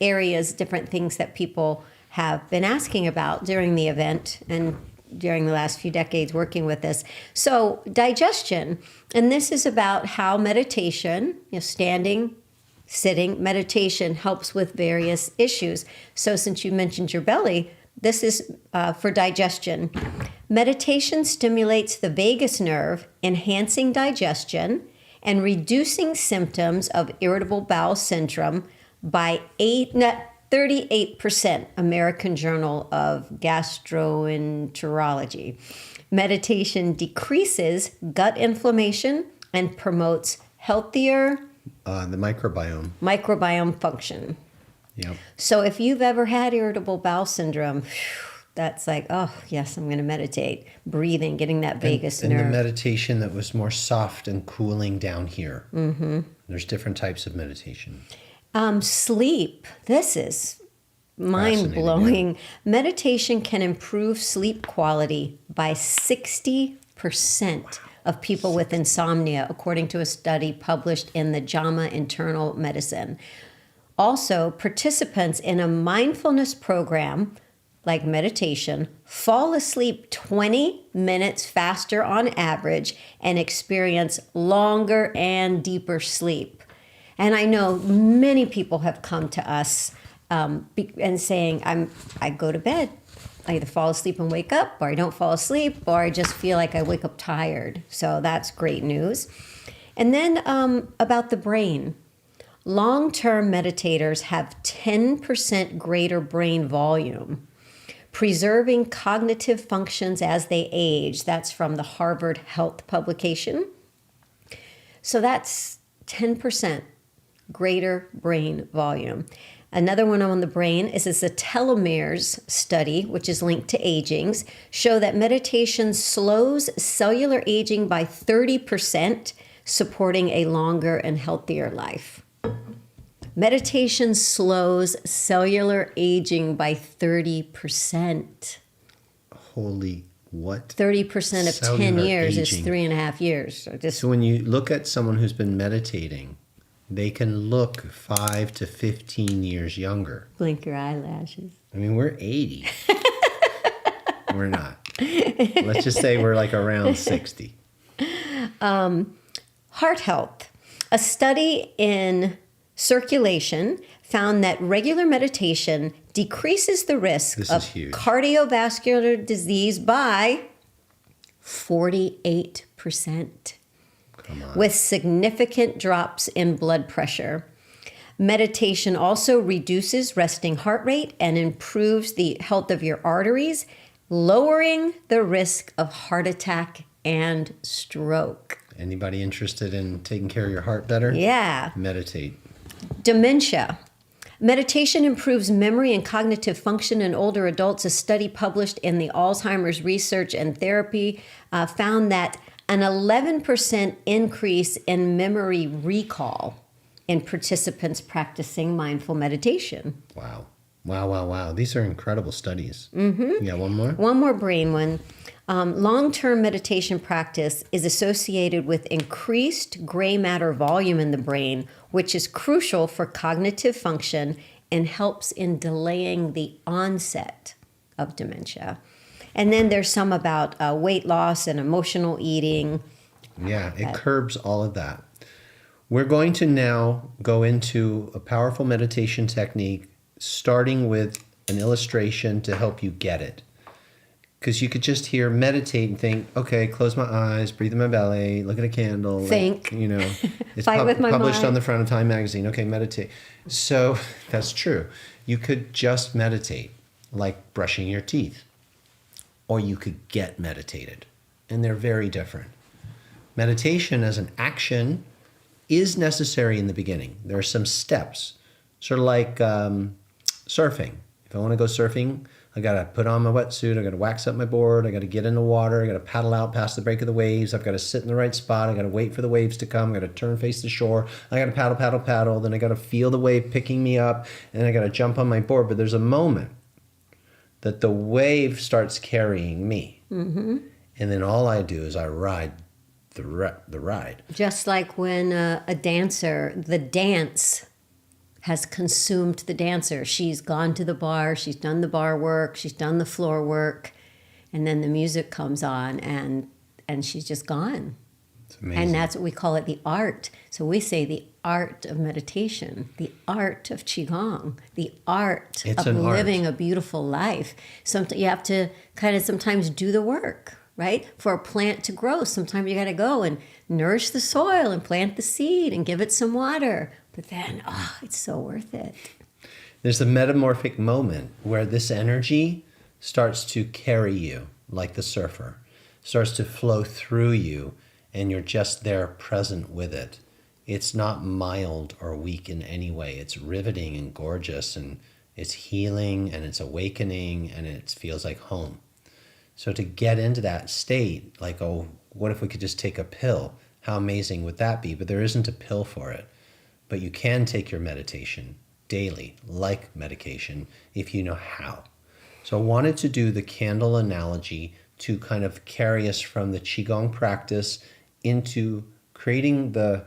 Speaker 2: areas, different things that people have been asking about during the event and during the last few decades working with this. So digestion, and this is about how meditation, standing, sitting, meditation helps with various issues. So since you mentioned your belly, this is for digestion. Meditation stimulates the vagus nerve, enhancing digestion and reducing symptoms of irritable bowel syndrome by 38%, American Journal of Gastroenterology. Meditation decreases gut inflammation and promotes healthier
Speaker 1: The microbiome
Speaker 2: function.
Speaker 1: Yep.
Speaker 2: So if you've ever had irritable bowel syndrome, that's like, oh, yes, I'm going to meditate. Breathing, getting that vagus nerve.
Speaker 1: And the meditation that was more soft and cooling down here. Mm-hmm. There's different types of meditation.
Speaker 2: Sleep. This is mind-blowing. Yeah. Meditation can improve sleep quality by 60% of people with insomnia, according to a study published in the JAMA Internal Medicine. Also, participants in a mindfulness program like meditation fall asleep 20 minutes faster on average and experience longer and deeper sleep. And I know many people have come to us and saying, I go to bed. I either fall asleep and wake up, or I don't fall asleep, or I just feel like I wake up tired. So that's great news. And then about the brain. Long-term meditators have 10% greater brain volume, preserving cognitive functions as they age. That's from the Harvard Health publication. So that's 10% greater brain volume. Another one on the brain is the telomeres study, which is linked to agings, show that meditation slows cellular aging by 30%, supporting a longer and healthier life. Meditation slows cellular aging by 30%.
Speaker 1: Holy what?
Speaker 2: 30% of cellular 10 years aging is 3.5 years.
Speaker 1: So when you look at someone who's been meditating, they can look 5 to 15 years younger.
Speaker 2: Blink your eyelashes.
Speaker 1: I mean, we're 80. We're not. Let's just say we're like around 60.
Speaker 2: Heart health. A study in Circulation found that regular meditation decreases the risk of cardiovascular disease by 48%. With significant drops in blood pressure. Meditation also reduces resting heart rate and improves the health of your arteries, lowering the risk of heart attack and stroke.
Speaker 1: Anybody interested in taking care of your heart better?
Speaker 2: Yeah.
Speaker 1: Meditate.
Speaker 2: Dementia. Meditation improves memory and cognitive function in older adults. A study published in the Alzheimer's Research and Therapy found that an 11% increase in memory recall in participants practicing mindful meditation.
Speaker 1: Wow. Wow. These are incredible studies. Mm-hmm. You got one more?
Speaker 2: One more brain one. Long-term meditation practice is associated with increased gray matter volume in the brain, which is crucial for cognitive function and helps in delaying the onset of dementia. And then there's some about weight loss and emotional eating.
Speaker 1: Yeah, it curbs all of that. We're going to now go into a powerful meditation technique, starting with an illustration to help you get it. Because you could just hear meditate and think, okay, close my eyes, breathe in my belly, look at a candle.
Speaker 2: Think.
Speaker 1: Like, it's
Speaker 2: with my
Speaker 1: published
Speaker 2: mind.
Speaker 1: on the front of Time magazine. Okay, meditate. So that's true. You could just meditate, like brushing your teeth. Or you could get meditated. And they're very different. Meditation as an action is necessary in the beginning. There are some steps, sort of like surfing. If I want to go surfing, I got to put on my wetsuit, I got to wax up my board, I got to get in the water, I got to paddle out past the break of the waves, I've got to sit in the right spot, I got to wait for the waves to come, I got to turn face the shore, I got to paddle, then I got to feel the wave picking me up, and I got to jump on my board. But there's a moment that the wave starts carrying me. Mm-hmm. And then all I do is I ride the ride.
Speaker 2: Just like when a dancer, the dance has consumed the dancer. She's gone to the bar, she's done the bar work, she's done the floor work, and then the music comes on and she's just gone.
Speaker 1: It's amazing.
Speaker 2: And that's what we call it, the art. So we say the art of meditation, the art of Qigong, the art
Speaker 1: It's
Speaker 2: of
Speaker 1: an art.
Speaker 2: living a beautiful life. You have to kind of sometimes do the work, right? For a plant to grow, sometimes you got to go and nourish the soil and plant the seed and give it some water. But then, it's so worth it.
Speaker 1: There's a metamorphic moment where this energy starts to carry you like the surfer, starts to flow through you, and you're just there present with it. It's not mild or weak in any way. It's riveting and gorgeous, and it's healing, and it's awakening, and it feels like home. So to get into that state, like, oh, what if we could just take a pill? How amazing would that be? But there isn't a pill for it. But you can take your meditation daily, like medication, if you know how. So I wanted to do the candle analogy to kind of carry us from the Qigong practice into creating the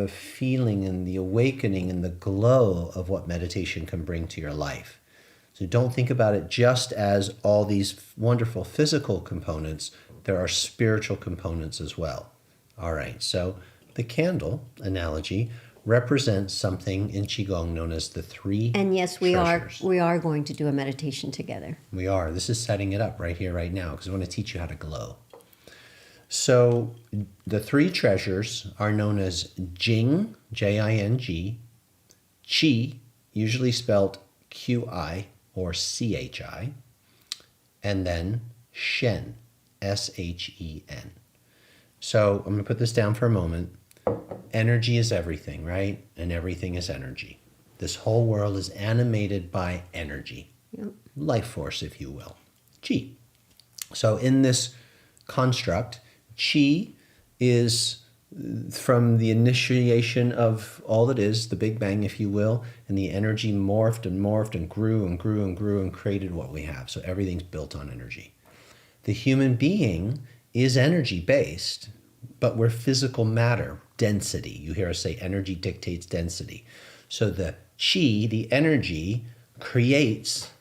Speaker 1: feeling and the awakening and the glow of what meditation can bring to your life. So don't think about it just as all these wonderful physical components. There are spiritual components as well. All right, so the candle analogy represents something in Qigong known as the three
Speaker 2: And yes,
Speaker 1: treasures.
Speaker 2: we are going to do a meditation together.
Speaker 1: We are. This is setting it up right here, right now, because I want to teach you how to glow. So the three treasures are known as Jing, J-I-N-G, Qi, usually spelled Q-I or C-H-I, and then Shen, S-H-E-N. So I'm going to put this down for a moment. Energy is everything, right? And everything is energy. This whole world is animated by energy.
Speaker 2: Yep.
Speaker 1: Life force, if you will. Qi. So in this construct, Qi is from the initiation of all that is, the Big Bang, if you will, and the energy morphed and grew and grew and grew and created what we have. So everything's built on energy. The human being is energy-based, but we're physical matter, density. You hear us say energy dictates density. So the Qi, the energy, creates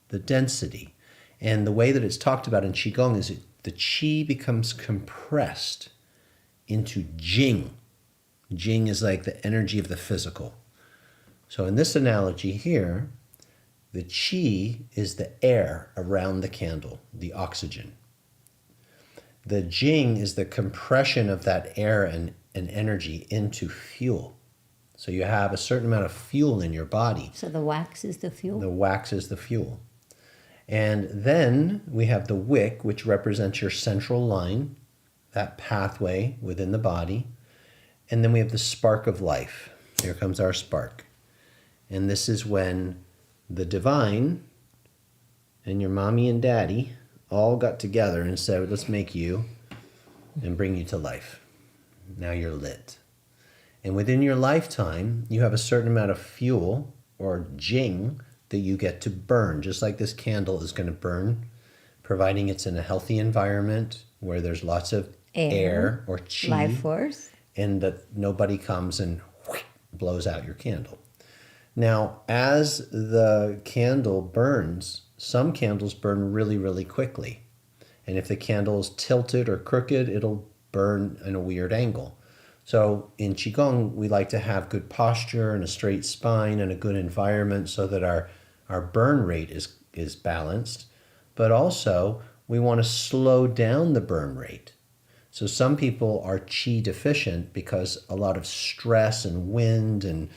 Speaker 1: the density. And the way that it's talked about in Qigong is the Qi becomes compressed into Jing. Jing is like the energy of the physical. So in this analogy here, the Qi is the air around the candle, the oxygen. The Jing is the compression of that air and energy into fuel. So you have a certain amount of fuel in your body.
Speaker 2: So the wax is the fuel?
Speaker 1: The wax is the fuel. And then we have the wick, which represents your central line, that pathway within the body. And then we have the spark of life. Here comes our spark. And this is when the divine and your mommy and daddy all got together and said, let's make you and bring you to life. Now you're lit. And within your lifetime, you have a certain amount of fuel or Jing that you get to burn, just like this candle is going to burn, providing it's in a healthy environment where there's lots of air or Qi.
Speaker 2: Life force.
Speaker 1: And that nobody comes and blows out your candle. Now, as the candle burns, some candles burn really, really quickly. And if the candle is tilted or crooked, it'll burn in a weird angle. So in Qigong, we like to have good posture and a straight spine and a good environment so that our burn rate is balanced. But also, we want to slow down the burn rate. So some people are Qi deficient because a lot of stress and wind and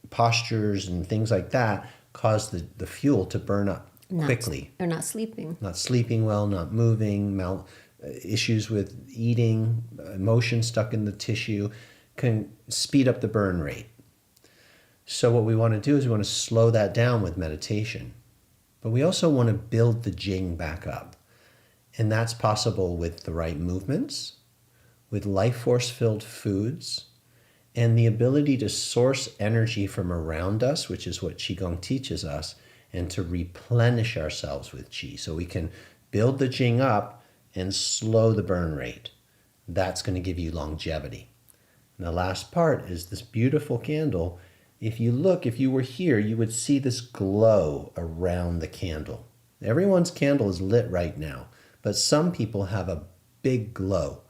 Speaker 1: postures and things like that cause the fuel to burn up quickly.
Speaker 2: They're not sleeping.
Speaker 1: Not sleeping well, not moving, issues with eating, emotion stuck in the tissue can speed up the burn rate. So what we want to do is we want to slow that down with meditation. But we also want to build the Jing back up. And that's possible with the right movements, with life force-filled foods, and the ability to source energy from around us, which is what Qigong teaches us, and to replenish ourselves with Qi. So we can build the Jing up and slow the burn rate. That's going to give you longevity. And the last part is this beautiful candle. If you were here, you would see this glow around the candle. Everyone's candle is lit right now, but some people have a big glow,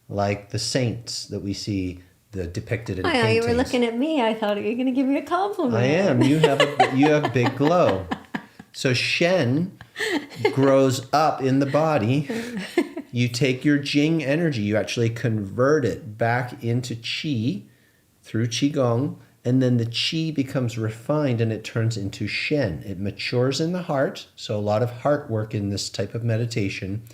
Speaker 1: like the saints that we see depicted in
Speaker 2: I know
Speaker 1: paintings.
Speaker 2: you were looking at me. I thought you were going to give me a compliment.
Speaker 1: I am. You have big glow. So Shen grows up in the body. You take your Jing energy, you actually convert it back into Qi through Qigong, and then the Qi becomes refined and it turns into Shen. It matures in the heart, so a lot of heart work in this type of meditation.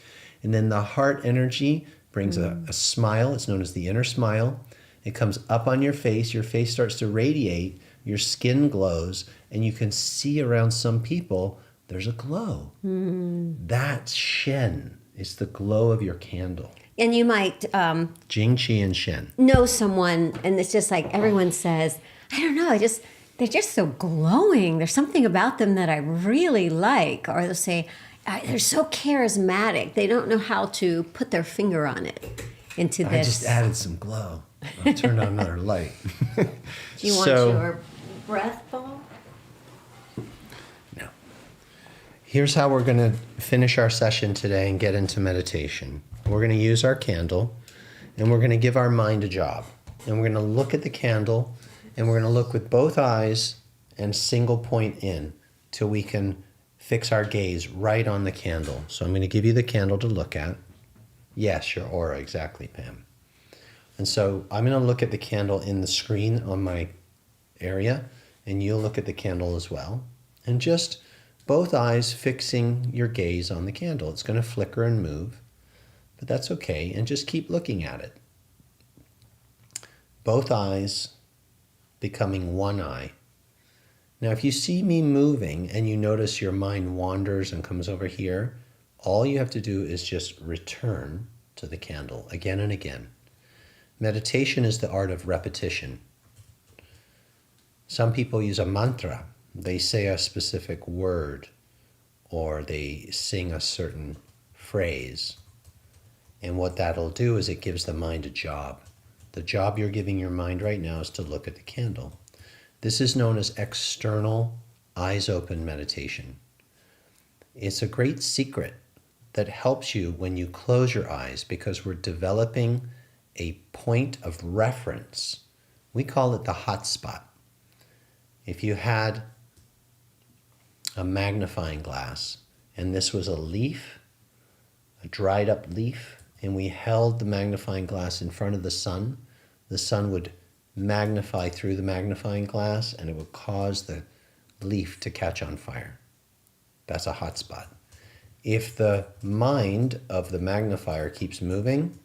Speaker 1: And then the heart energy brings a smile. It's known as the inner smile. It comes up on your face starts to radiate, your skin glows, and you can see around some people there's a glow. That's Shen. It's the glow of your candle.
Speaker 2: And you might
Speaker 1: Jing, Qi, and Shen.
Speaker 2: know someone, and it's just like everyone says, I don't know, they're just so glowing. There's something about them that I really like. Or they'll say, they're so charismatic. They don't know how to put their finger on it into this.
Speaker 1: I just added some glow. I turned on another light.
Speaker 2: Do you want your breath ball?
Speaker 1: No. Here's how we're going to finish our session today and get into meditation. We're going to use our candle, and we're going to give our mind a job. And we're going to look at the candle, and we're going to look with both eyes and single point in till we can fix our gaze right on the candle. So I'm going to give you the candle to look at. Yes, your aura, exactly, Pam. And so I'm going to look at the candle in the screen on my area, and you'll look at the candle as well. And just both eyes fixing your gaze on the candle. It's going to flicker and move, but that's okay. And just keep looking at it. Both eyes becoming one eye. Now, if you see me moving and you notice your mind wanders and comes over here, all you have to do is just return to the candle again and again. Meditation is the art of repetition. Some people use a mantra. They say a specific word or they sing a certain phrase. And what that'll do is it gives the mind a job. The job you're giving your mind right now is to look at the candle. This is known as external eyes open meditation. It's a great secret that helps you when you close your eyes because we're developing a point of reference. We call it the hot spot. If you had a magnifying glass and this was a leaf, a dried up leaf, and we held the magnifying glass in front of the sun would magnify through the magnifying glass and it would cause the leaf to catch on fire. That's a hot spot. If the mind of the magnifier keeps moving,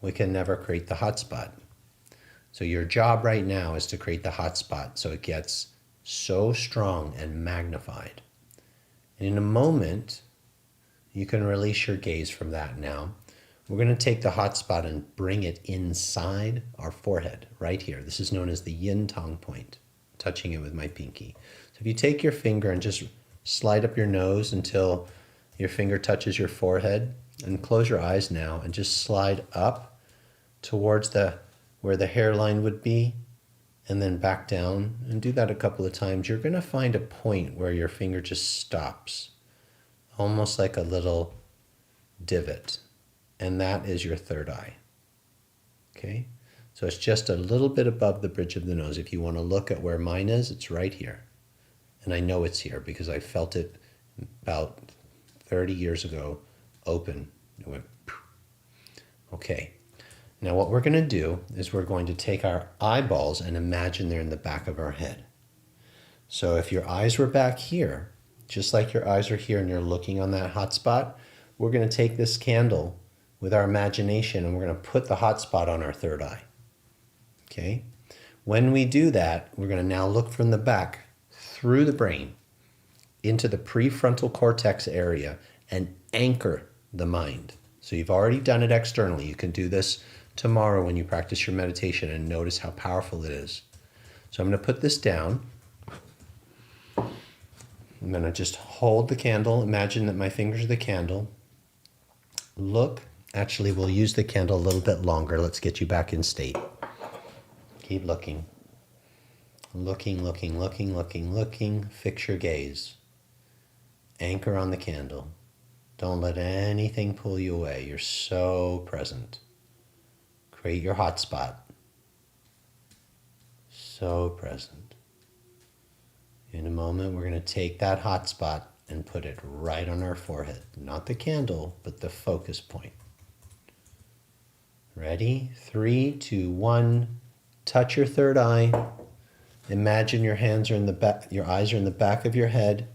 Speaker 1: we can never create the hot spot. So your job right now is to create the hot spot so it gets so strong and magnified. And in a moment, you can release your gaze from that now. We're going to take the hot spot and bring it inside our forehead, right here. This is known as the yin tong point, touching it with my pinky. So if you take your finger and just slide up your nose until your finger touches your forehead, and close your eyes now and just slide up towards where the hairline would be, and then back down, and do that a couple of times. You're going to find a point where your finger just stops, almost like a little divot. And that is your third eye. Okay? So it's just a little bit above the bridge of the nose. If you want to look at where mine is, it's right here. And I know it's here because I felt it about 30 years ago open. It went, poof. Okay. Now what we're going to do is we're going to take our eyeballs and imagine they're in the back of our head. So if your eyes were back here, just like your eyes are here and you're looking on that hot spot, we're going to take this candle with our imagination and we're going to put the hot spot on our third eye. Okay? When we do that, we're going to now look from the back through the brain into the prefrontal cortex area and anchor the mind. So you've already done it externally. You can do this tomorrow when you practice your meditation and notice how powerful it is. So I'm going to put this down. I'm going to just hold the candle. Imagine that my fingers are the candle. Look. Actually, we'll use the candle a little bit longer. Let's get you back in state. Keep looking. Looking, looking, looking, looking, looking. Fix your gaze. Anchor on the candle. Don't let anything pull you away. You're so present. Create your hot spot. So present. In a moment, we're going to take that hot spot and put it right on our forehead. Not the candle, but the focus point. Ready? 3, 2, 1. Touch your third eye. Imagine your hands are in the back, your eyes are in the back of your head.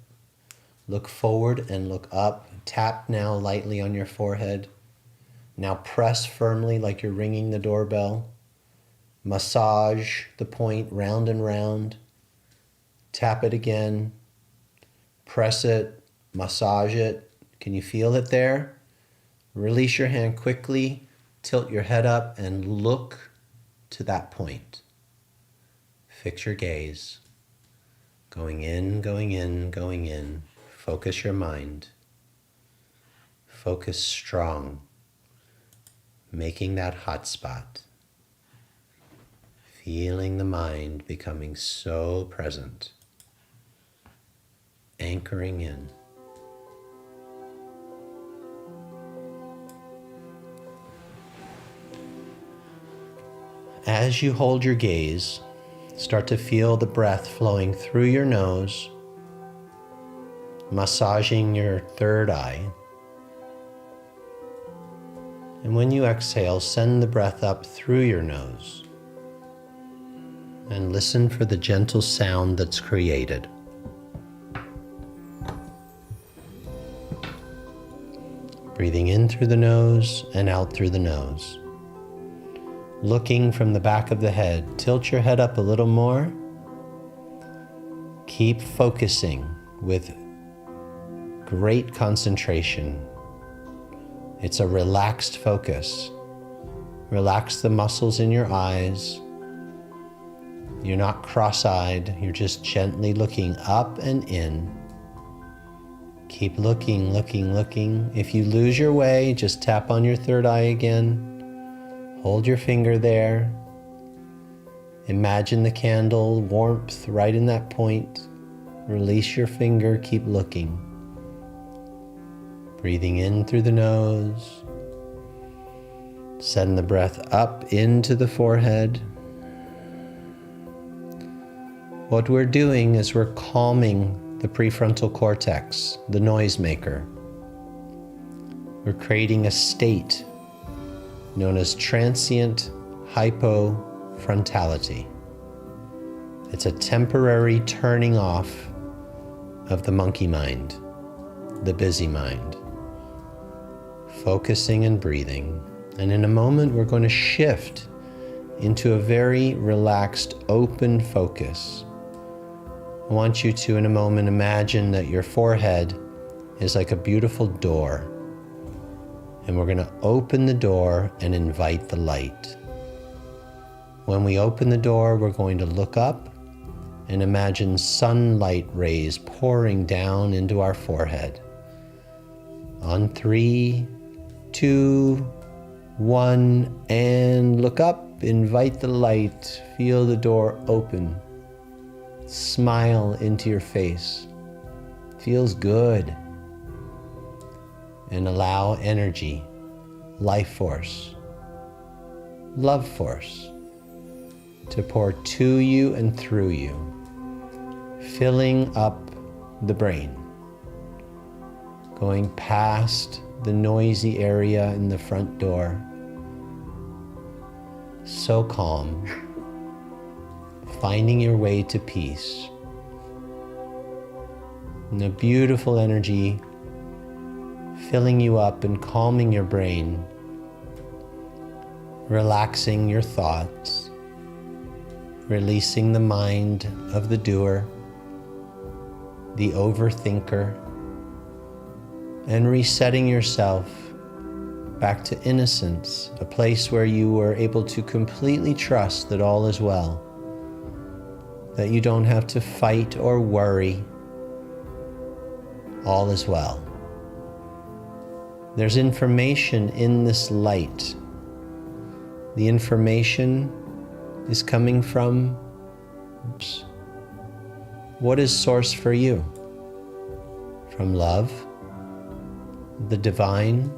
Speaker 1: Look forward and look up. Tap now lightly on your forehead. Now press firmly like you're ringing the doorbell. Massage the point round and round. Tap it again. Press it. Massage it. Can you feel it there? Release your hand quickly. Tilt your head up and look to that point. Fix your gaze. Going in, going in, going in. Focus your mind. Focus strong. Making that hot spot. Feeling the mind becoming so present. Anchoring in. As you hold your gaze, start to feel the breath flowing through your nose, massaging your third eye. And when you exhale, send the breath up through your nose and listen for the gentle sound that's created. Breathing in through the nose and out through the nose. Looking from the back of the head, tilt your head up a little more. Keep focusing with great concentration. It's a relaxed focus. Relax the muscles in your eyes. You're not cross-eyed, you're just gently looking up and in. Keep looking, looking, looking. If you lose your way, just tap on your third eye again. Hold your finger there. Imagine the candle, warmth right in that point. Release your finger, keep looking. Breathing in through the nose. Send the breath up into the forehead. What we're doing is we're calming the prefrontal cortex, the noisemaker. We're creating a state known as transient hypofrontality. It's a temporary turning off of the monkey mind, the busy mind. Focusing and breathing. And in a moment, we're going to shift into a very relaxed, open focus. I want you to, in a moment, imagine that your forehead is like a beautiful door. And we're going to open the door and invite the light. When we open the door, we're going to look up and imagine sunlight rays pouring down into our forehead. On 3, 2, 1, and look up, invite the light, feel the door open. Smile into your face. Feels good. And allow energy, life force, love force to pour to you and through you, filling up the brain, going past the noisy area in the front door. So calm, finding your way to peace. And a beautiful energy filling you up and calming your brain, relaxing your thoughts, releasing the mind of the doer, the overthinker, and resetting yourself back to innocence, a place where you were able to completely trust that all is well, that you don't have to fight or worry. All is well. There's information in this light. The information is coming from, what is source for you? From love, the divine,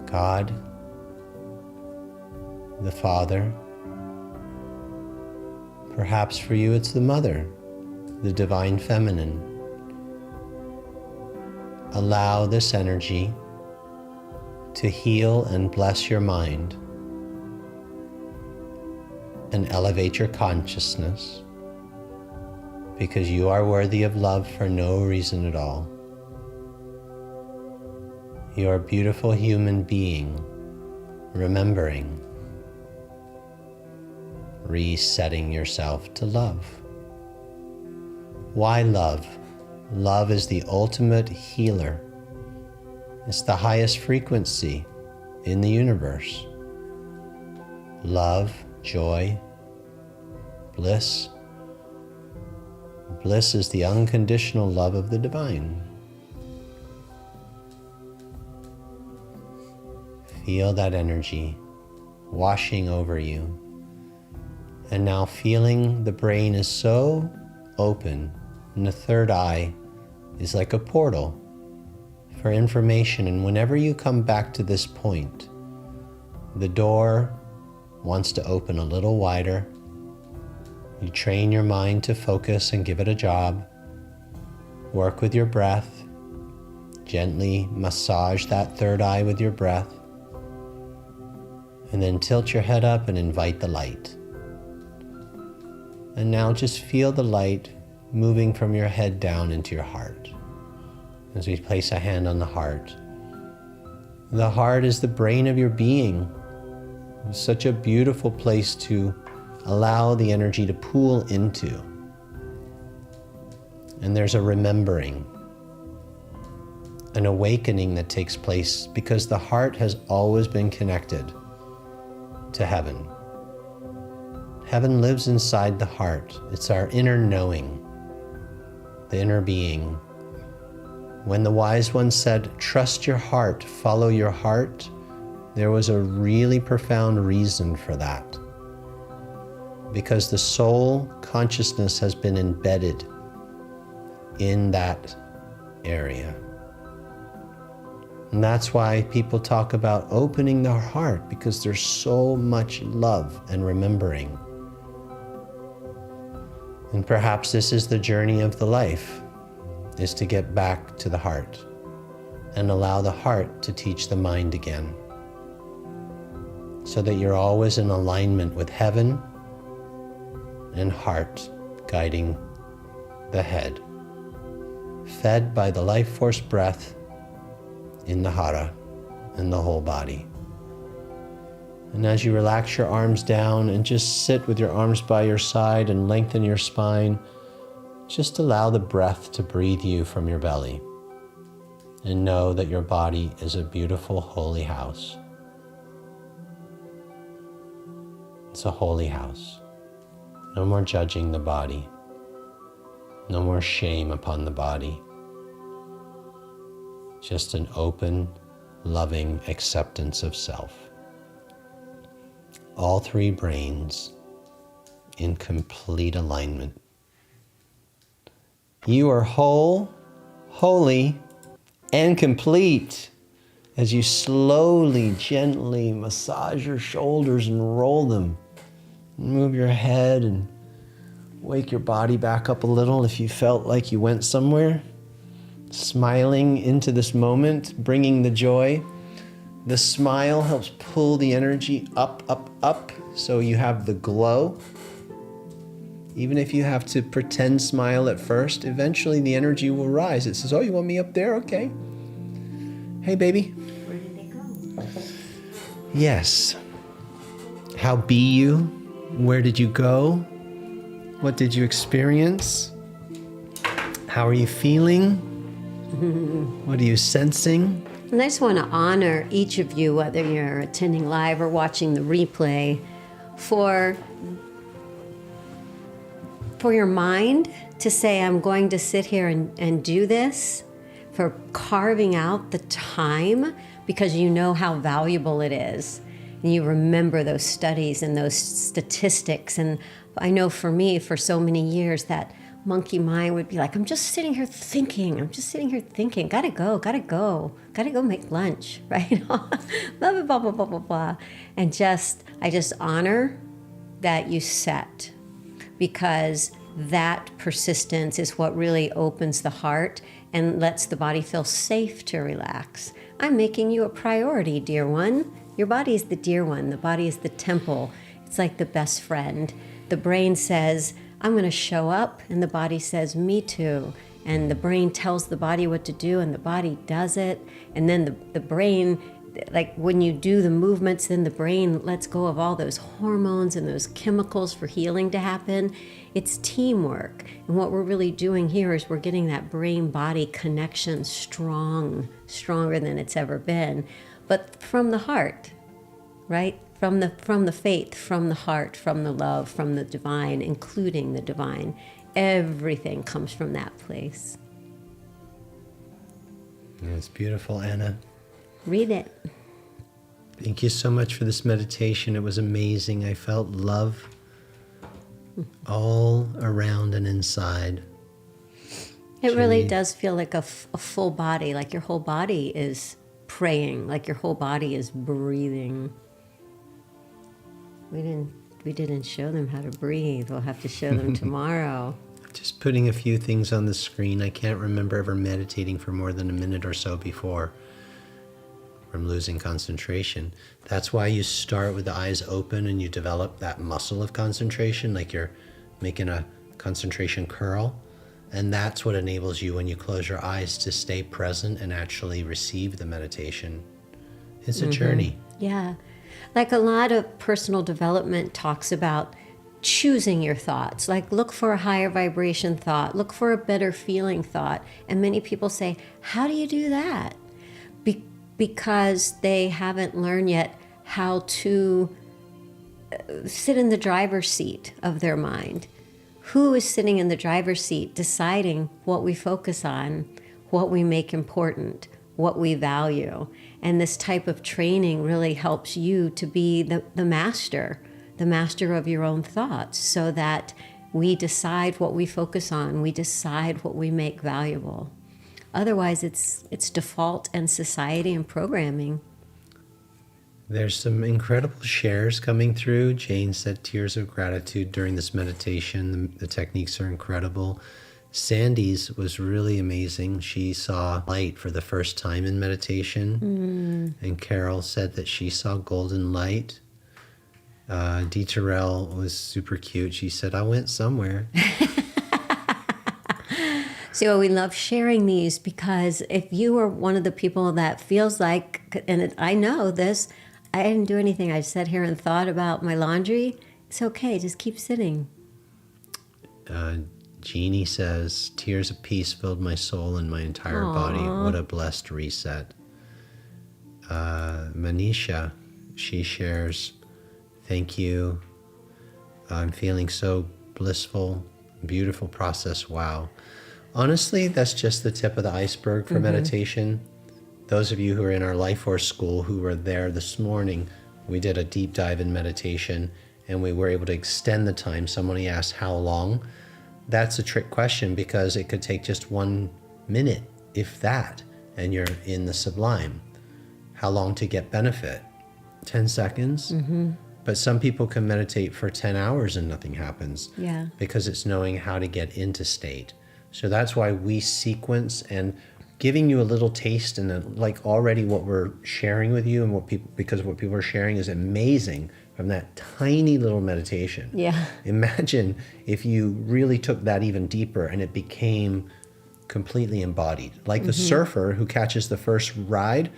Speaker 1: God, the Father, Perhaps for you it's the mother, the divine feminine. Allow this energy to heal and bless your mind and elevate your consciousness, because you are worthy of love for no reason at all. You are a beautiful human being, remembering, resetting yourself to love. Why love? Love is the ultimate healer. It's the highest frequency in the universe. Love, joy, bliss. Bliss is the unconditional love of the divine. Feel that energy washing over you. And now feeling the brain is so open, and the third eye is like a portal for information. And whenever you come back to this point, the door wants to open a little wider. You train your mind to focus and give it a job. Work with your breath. Gently massage that third eye with your breath. And then tilt your head up and invite the light. And now just feel the light moving from your head down into your heart. As we place a hand on the heart. The heart is the brain of your being. It's such a beautiful place to allow the energy to pool into. And there's a remembering, an awakening that takes place because the heart has always been connected to heaven. Heaven lives inside the heart. It's our inner knowing, the inner being. When the wise one said, trust your heart, follow your heart, there was a really profound reason for that. Because the soul consciousness has been embedded in that area. And that's why people talk about opening their heart, because there's so much love and remembering. And perhaps this is the journey of the life, is to get back to the heart and allow the heart to teach the mind again, so that you're always in alignment with heaven and heart guiding the head, fed by the life force breath in the hara and the whole body. And as you relax your arms down and just sit with your arms by your side and lengthen your spine, just allow the breath to breathe you from your belly, and know that your body is a beautiful holy house. It's a holy house. No more judging the body. No more shame upon the body. Just an open, loving acceptance of self. All three brains in complete alignment. You are whole, holy, and complete. As you slowly, gently massage your shoulders and roll them. Move your head and wake your body back up a little if you felt like you went somewhere. Smiling into this moment, bringing the joy. The smile helps pull the energy up, up, up, so you have the glow. Even if you have to pretend smile at first, eventually the energy will rise. It says, oh, you want me up there? Okay. Hey, baby.
Speaker 2: Where did they go?
Speaker 1: Yes. How be you? Where did you go? What did you experience? How are you feeling? What are you sensing?
Speaker 2: And I just want to honor each of you, whether you're attending live or watching the replay, for your mind to say, I'm going to sit here and do this, for carving out the time because you know how valuable it is. And you remember those studies and those statistics. And I know for me, for so many years, that monkey mind would be like, I'm just sitting here thinking, gotta go make lunch, right? Blah, blah, blah, blah, blah, blah, blah. And I just honor that you sat because that persistence is what really opens the heart and lets the body feel safe to relax. I'm making you a priority, dear one. Your body is the dear one. The body is the temple. It's like the best friend. The brain says, I'm going to show up, and the body says, me too. And the brain tells the body what to do, and the body does it. And then the brain, like when you do the movements, then the brain lets go of all those hormones and those chemicals for healing to happen. It's teamwork. And what we're really doing here is we're getting that brain-body connection stronger than it's ever been. But from the heart, right? From the faith, from the heart, from the love, from the divine, including the divine. Everything comes from that place.
Speaker 1: It's beautiful, Anna.
Speaker 2: Read it.
Speaker 1: Thank you so much for this meditation. It was amazing. I felt love all around and inside.
Speaker 2: It really does feel like a full body, like your whole body is praying, like your whole body is breathing. We didn't show them how to breathe. We'll have to show them tomorrow.
Speaker 1: Just putting a few things on the screen. I can't remember ever meditating for more than a minute or so before from losing concentration. That's why you start with the eyes open and you develop that muscle of concentration, like you're making a concentration curl. And that's what enables you, when you close your eyes, to stay present and actually receive the meditation. It's a journey.
Speaker 2: Yeah. Like a lot of personal development talks about choosing your thoughts. Like look for a higher vibration thought, look for a better feeling thought. And many people say, how do you do that? Because they haven't learned yet how to sit in the driver's seat of their mind. Who is sitting in the driver's seat deciding what we focus on, what we make important, what we value? And this type of training really helps you to be the master of your own thoughts, so that we decide what we focus on, we decide what we make valuable. Otherwise, it's default and society and programming.
Speaker 1: There's some incredible shares coming through. Jane said tears of gratitude during this meditation. The techniques are incredible. Sandy's was really amazing. She saw light for the first time in meditation. And Carol said that she saw golden light. Dee Terrell was super cute. She said, I went somewhere.
Speaker 2: So we love sharing these, because if you are one of the people that feels like, and I know this, I didn't do anything. I sat here and thought about my laundry. It's okay. Just keep sitting.
Speaker 1: Jeannie says, tears of peace filled my soul and my entire body. What a blessed reset. Manisha, she shares, thank you. I'm feeling so blissful, beautiful process. Wow. Honestly, that's just the tip of the iceberg for meditation. Those of you who are in our Life Force School who were there this morning, we did a deep dive in meditation and we were able to extend the time. Somebody asked how long. That's a trick question, because it could take just 1 minute, if that, and you're in the sublime. How long to get benefit? 10 seconds? But some people can meditate for 10 hours and nothing happens.
Speaker 2: Yeah.
Speaker 1: Because it's knowing how to get into state. So that's why we sequence, and giving you a little taste, and like already what we're sharing with you, and what people are sharing is amazing from that tiny little meditation.
Speaker 2: Yeah.
Speaker 1: Imagine if you really took that even deeper and it became completely embodied. Like the surfer who catches the first ride.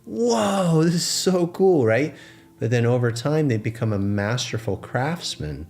Speaker 1: Whoa, this is so cool, right? But then over time they become a masterful craftsman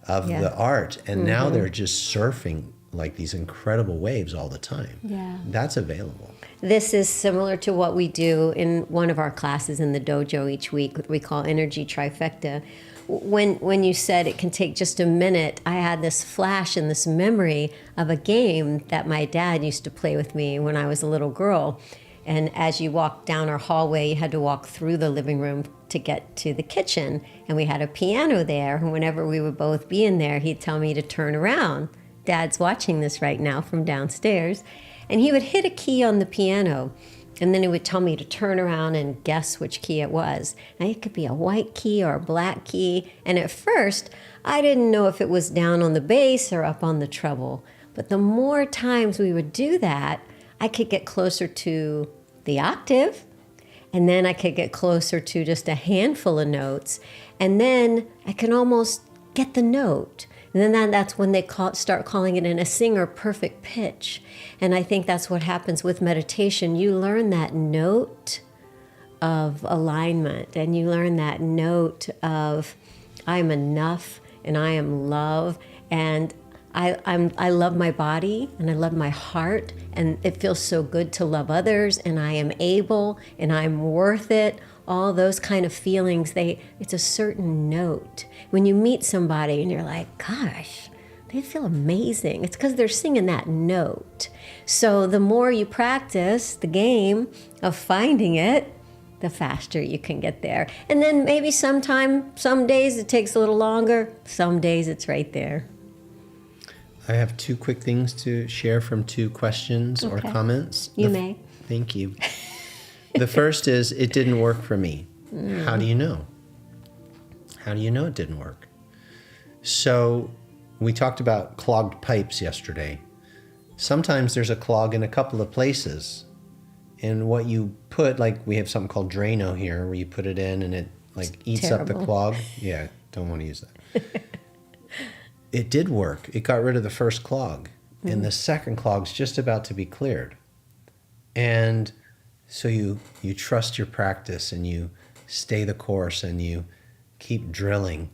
Speaker 1: of the art, and now they're just surfing like these incredible waves all the time.
Speaker 2: Yeah.
Speaker 1: That's available.
Speaker 2: This is similar to what we do in one of our classes in the dojo each week, what we call Energy Trifecta. When you said it can take just a minute, I had this flash and this memory of a game that my dad used to play with me when I was a little girl. And as you walked down our hallway, you had to walk through the living room to get to the kitchen. And we had a piano there. And whenever we would both be in there, he'd tell me to turn around. Dad's watching this right now from downstairs. And he would hit a key on the piano. And then he would tell me to turn around and guess which key it was. Now, it could be a white key or a black key. And at first, I didn't know if it was down on the bass or up on the treble. But the more times we would do that, I could get closer to the octave, and then I could get closer to just a handful of notes, and then I can almost get the note. And then that's when they start calling it in a singer perfect pitch. And I think that's what happens with meditation. You learn that note of alignment, and you learn that note of I'm enough and I am love, and I love my body and I love my heart, and it feels so good to love others, and I am able and I'm worth it. All those kind of feelings, it's a certain note. When you meet somebody and you're like, gosh, they feel amazing. It's because they're singing that note. So the more you practice the game of finding it, the faster you can get there. And then maybe some days it takes a little longer. Some days it's right there.
Speaker 1: I have 2 quick things to share from 2 questions or comments.
Speaker 2: You may.
Speaker 1: Thank you. The first is, it didn't work for me. How do you know? How do you know it didn't work? So we talked about clogged pipes yesterday. Sometimes there's a clog in a couple of places. And what you put, like we have something called Drano here, where you put it in and it like eats up the clog. Yeah, don't want to use that. It did work. It got rid of the first clog. And the second clog's just about to be cleared. And so you trust your practice, and you stay the course, and you keep drilling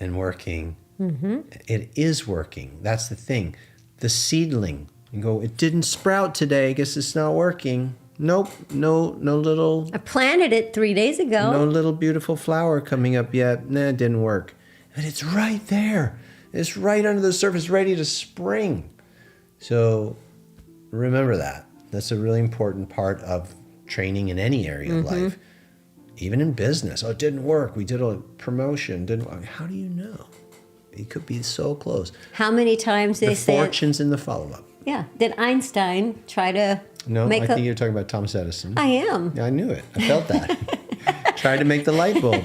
Speaker 1: and working. It is working. That's the thing. The seedling, you go, it didn't sprout today. I guess it's not working. Nope, no little.
Speaker 2: I planted it 3 days ago.
Speaker 1: No little beautiful flower coming up yet. Nah, it didn't work. But it's right there. It's right under the surface, ready to spring. So remember that. That's a really important part of training in any area of life, even in business. Oh, it didn't work. We did a promotion. Didn't work. How do you know? It could be so close.
Speaker 2: How many times they say
Speaker 1: fortunes in the follow-up.
Speaker 2: Yeah. Did Einstein try to
Speaker 1: I think you're talking about Thomas Edison.
Speaker 2: I am.
Speaker 1: Yeah, I knew it. I felt that. Tried to make the light bulb.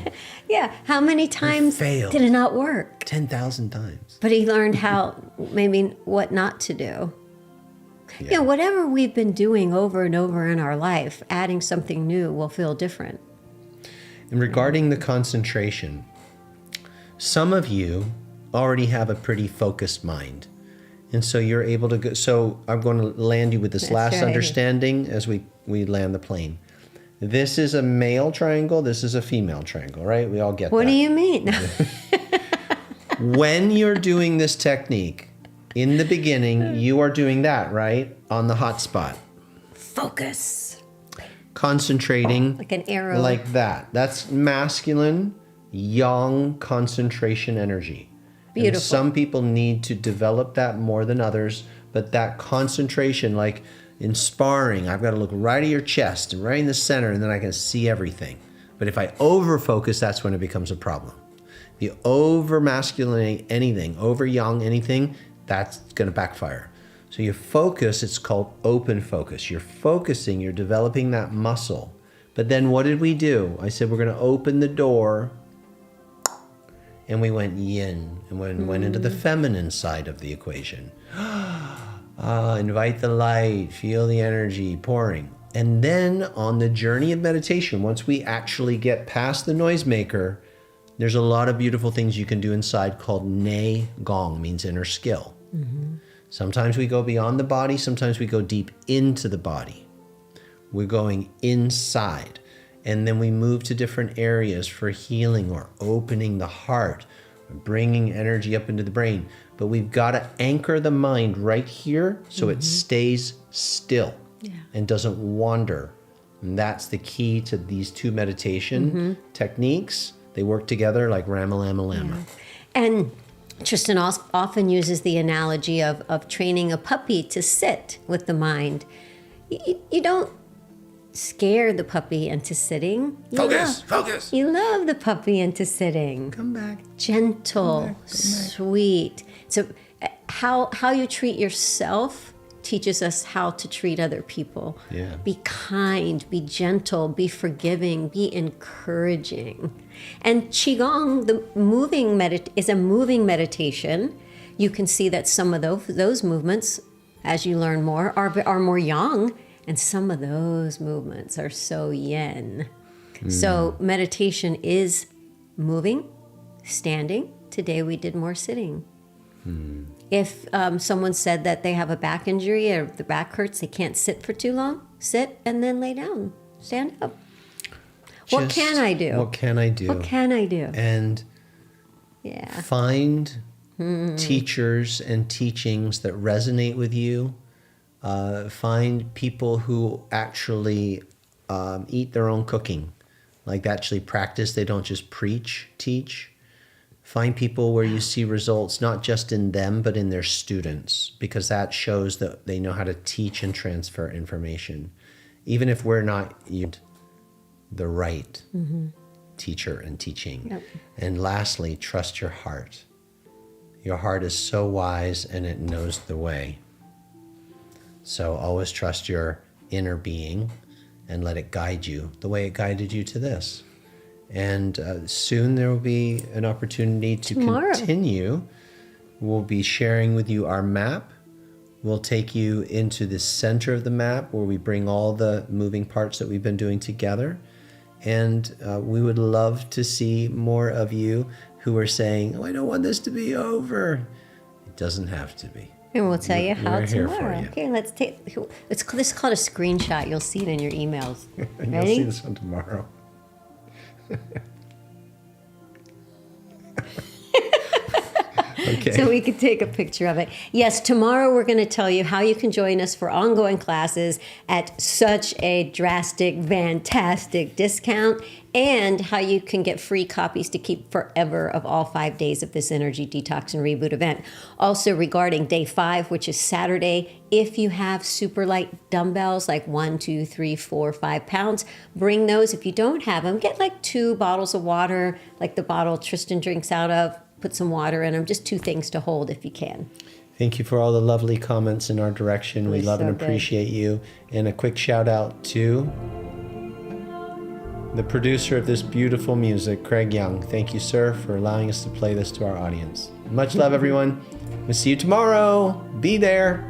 Speaker 2: Yeah. How many times did it not work?
Speaker 1: 10,000 times.
Speaker 2: But he learned maybe what not to do. Yeah. Whatever we've been doing over and over in our life, adding something new will feel different.
Speaker 1: And regarding the concentration, some of you already have a pretty focused mind. And so you're able to go. So I'm going to land you with this last understanding as we land the plane. This is a male triangle. This is a female triangle, right? We all get that.
Speaker 2: What do you mean?
Speaker 1: When you're doing this technique, in the beginning, you are doing that, right? On the hot spot.
Speaker 2: Focus.
Speaker 1: Concentrating.
Speaker 2: Like an arrow.
Speaker 1: Like that. That's masculine, yang concentration energy.
Speaker 2: Beautiful.
Speaker 1: And some people need to develop that more than others, but that concentration, like in sparring, I've got to look right at your chest and right in the center, and then I can see everything. But if I over-focus, that's when it becomes a problem. If you over-masculinate anything, over-yang anything, that's going to backfire. So you focus, it's called open focus. You're focusing, you're developing that muscle. But then what did we do? I said we're going to open the door, and we went yin, and went into the feminine side of the equation. Invite the light, feel the energy pouring. And then on the journey of meditation, once we actually get past the noisemaker, there's a lot of beautiful things you can do inside called nei gong, means inner skill. Sometimes we go beyond the body, sometimes we go deep into the body. We're going inside. And then we move to different areas for healing or opening the heart, or bringing energy up into the brain. But we've got to anchor the mind right here so it stays still and doesn't wander. And that's the key to these 2 meditation techniques. They work together like Rama-Lama-Lama.
Speaker 2: Yeah. And Tristan often uses the analogy of training a puppy to sit with the mind. You don't scare the puppy into sitting.
Speaker 1: Focus.
Speaker 2: You love the puppy into sitting.
Speaker 1: Come back.
Speaker 2: Gentle, sweet. So how you treat yourself teaches us how to treat other people.
Speaker 1: Yeah.
Speaker 2: Be kind, be gentle, be forgiving, be encouraging. And Qigong, is a moving meditation. You can see that some of those movements, as you learn more, are more yang, and some of those movements are so yin. So meditation is moving, standing. Today we did more sitting. If someone said that they have a back injury or the back hurts, they can't sit for too long, sit and then lay down, stand up. What can I do?
Speaker 1: What can I do?
Speaker 2: What can I do?
Speaker 1: And find teachers and teachings that resonate with you. Find people who actually eat their own cooking, like actually practice. They don't just preach, teach. Find people where you see results, not just in them, but in their students, because that shows that they know how to teach and transfer information. Even if we're not the right teacher and teaching.
Speaker 2: Yep.
Speaker 1: And lastly, trust your heart. Your heart is so wise and it knows the way. So always trust your inner being and let it guide you the way it guided you to this. And soon there will be an opportunity to continue. We'll be sharing with you our map. We'll take you into the center of the map where we bring all the moving parts that we've been doing together. And we would love to see more of you who are saying, oh, I don't want this to be over. It doesn't have to be.
Speaker 2: And we'll tell you how
Speaker 1: we're here
Speaker 2: tomorrow.
Speaker 1: for you.
Speaker 2: Okay, this is called a screenshot. You'll see it in your emails.
Speaker 1: And
Speaker 2: Ready?
Speaker 1: you'll see this one tomorrow. Okay.
Speaker 2: So we could take a picture of it. Yes, tomorrow we're going to tell you how you can join us for ongoing classes at such a drastic, fantastic discount, and how you can get free copies to keep forever of all 5 days of this Energy Detox and Reboot event. Also regarding day 5, which is Saturday, if you have super light dumbbells like 1, 2, 3, 4, 5 pounds, bring those. If you don't have them, get like 2 bottles of water, like the bottle Tristan drinks out of. Put some water in them, just 2 things to hold if you can.
Speaker 1: Thank you for all the lovely comments in our direction. We love and appreciate you. And a quick shout out to the producer of this beautiful music, Craig Young. Thank you, sir, for allowing us to play this to our audience. Much love, everyone. We'll see you tomorrow. Be there.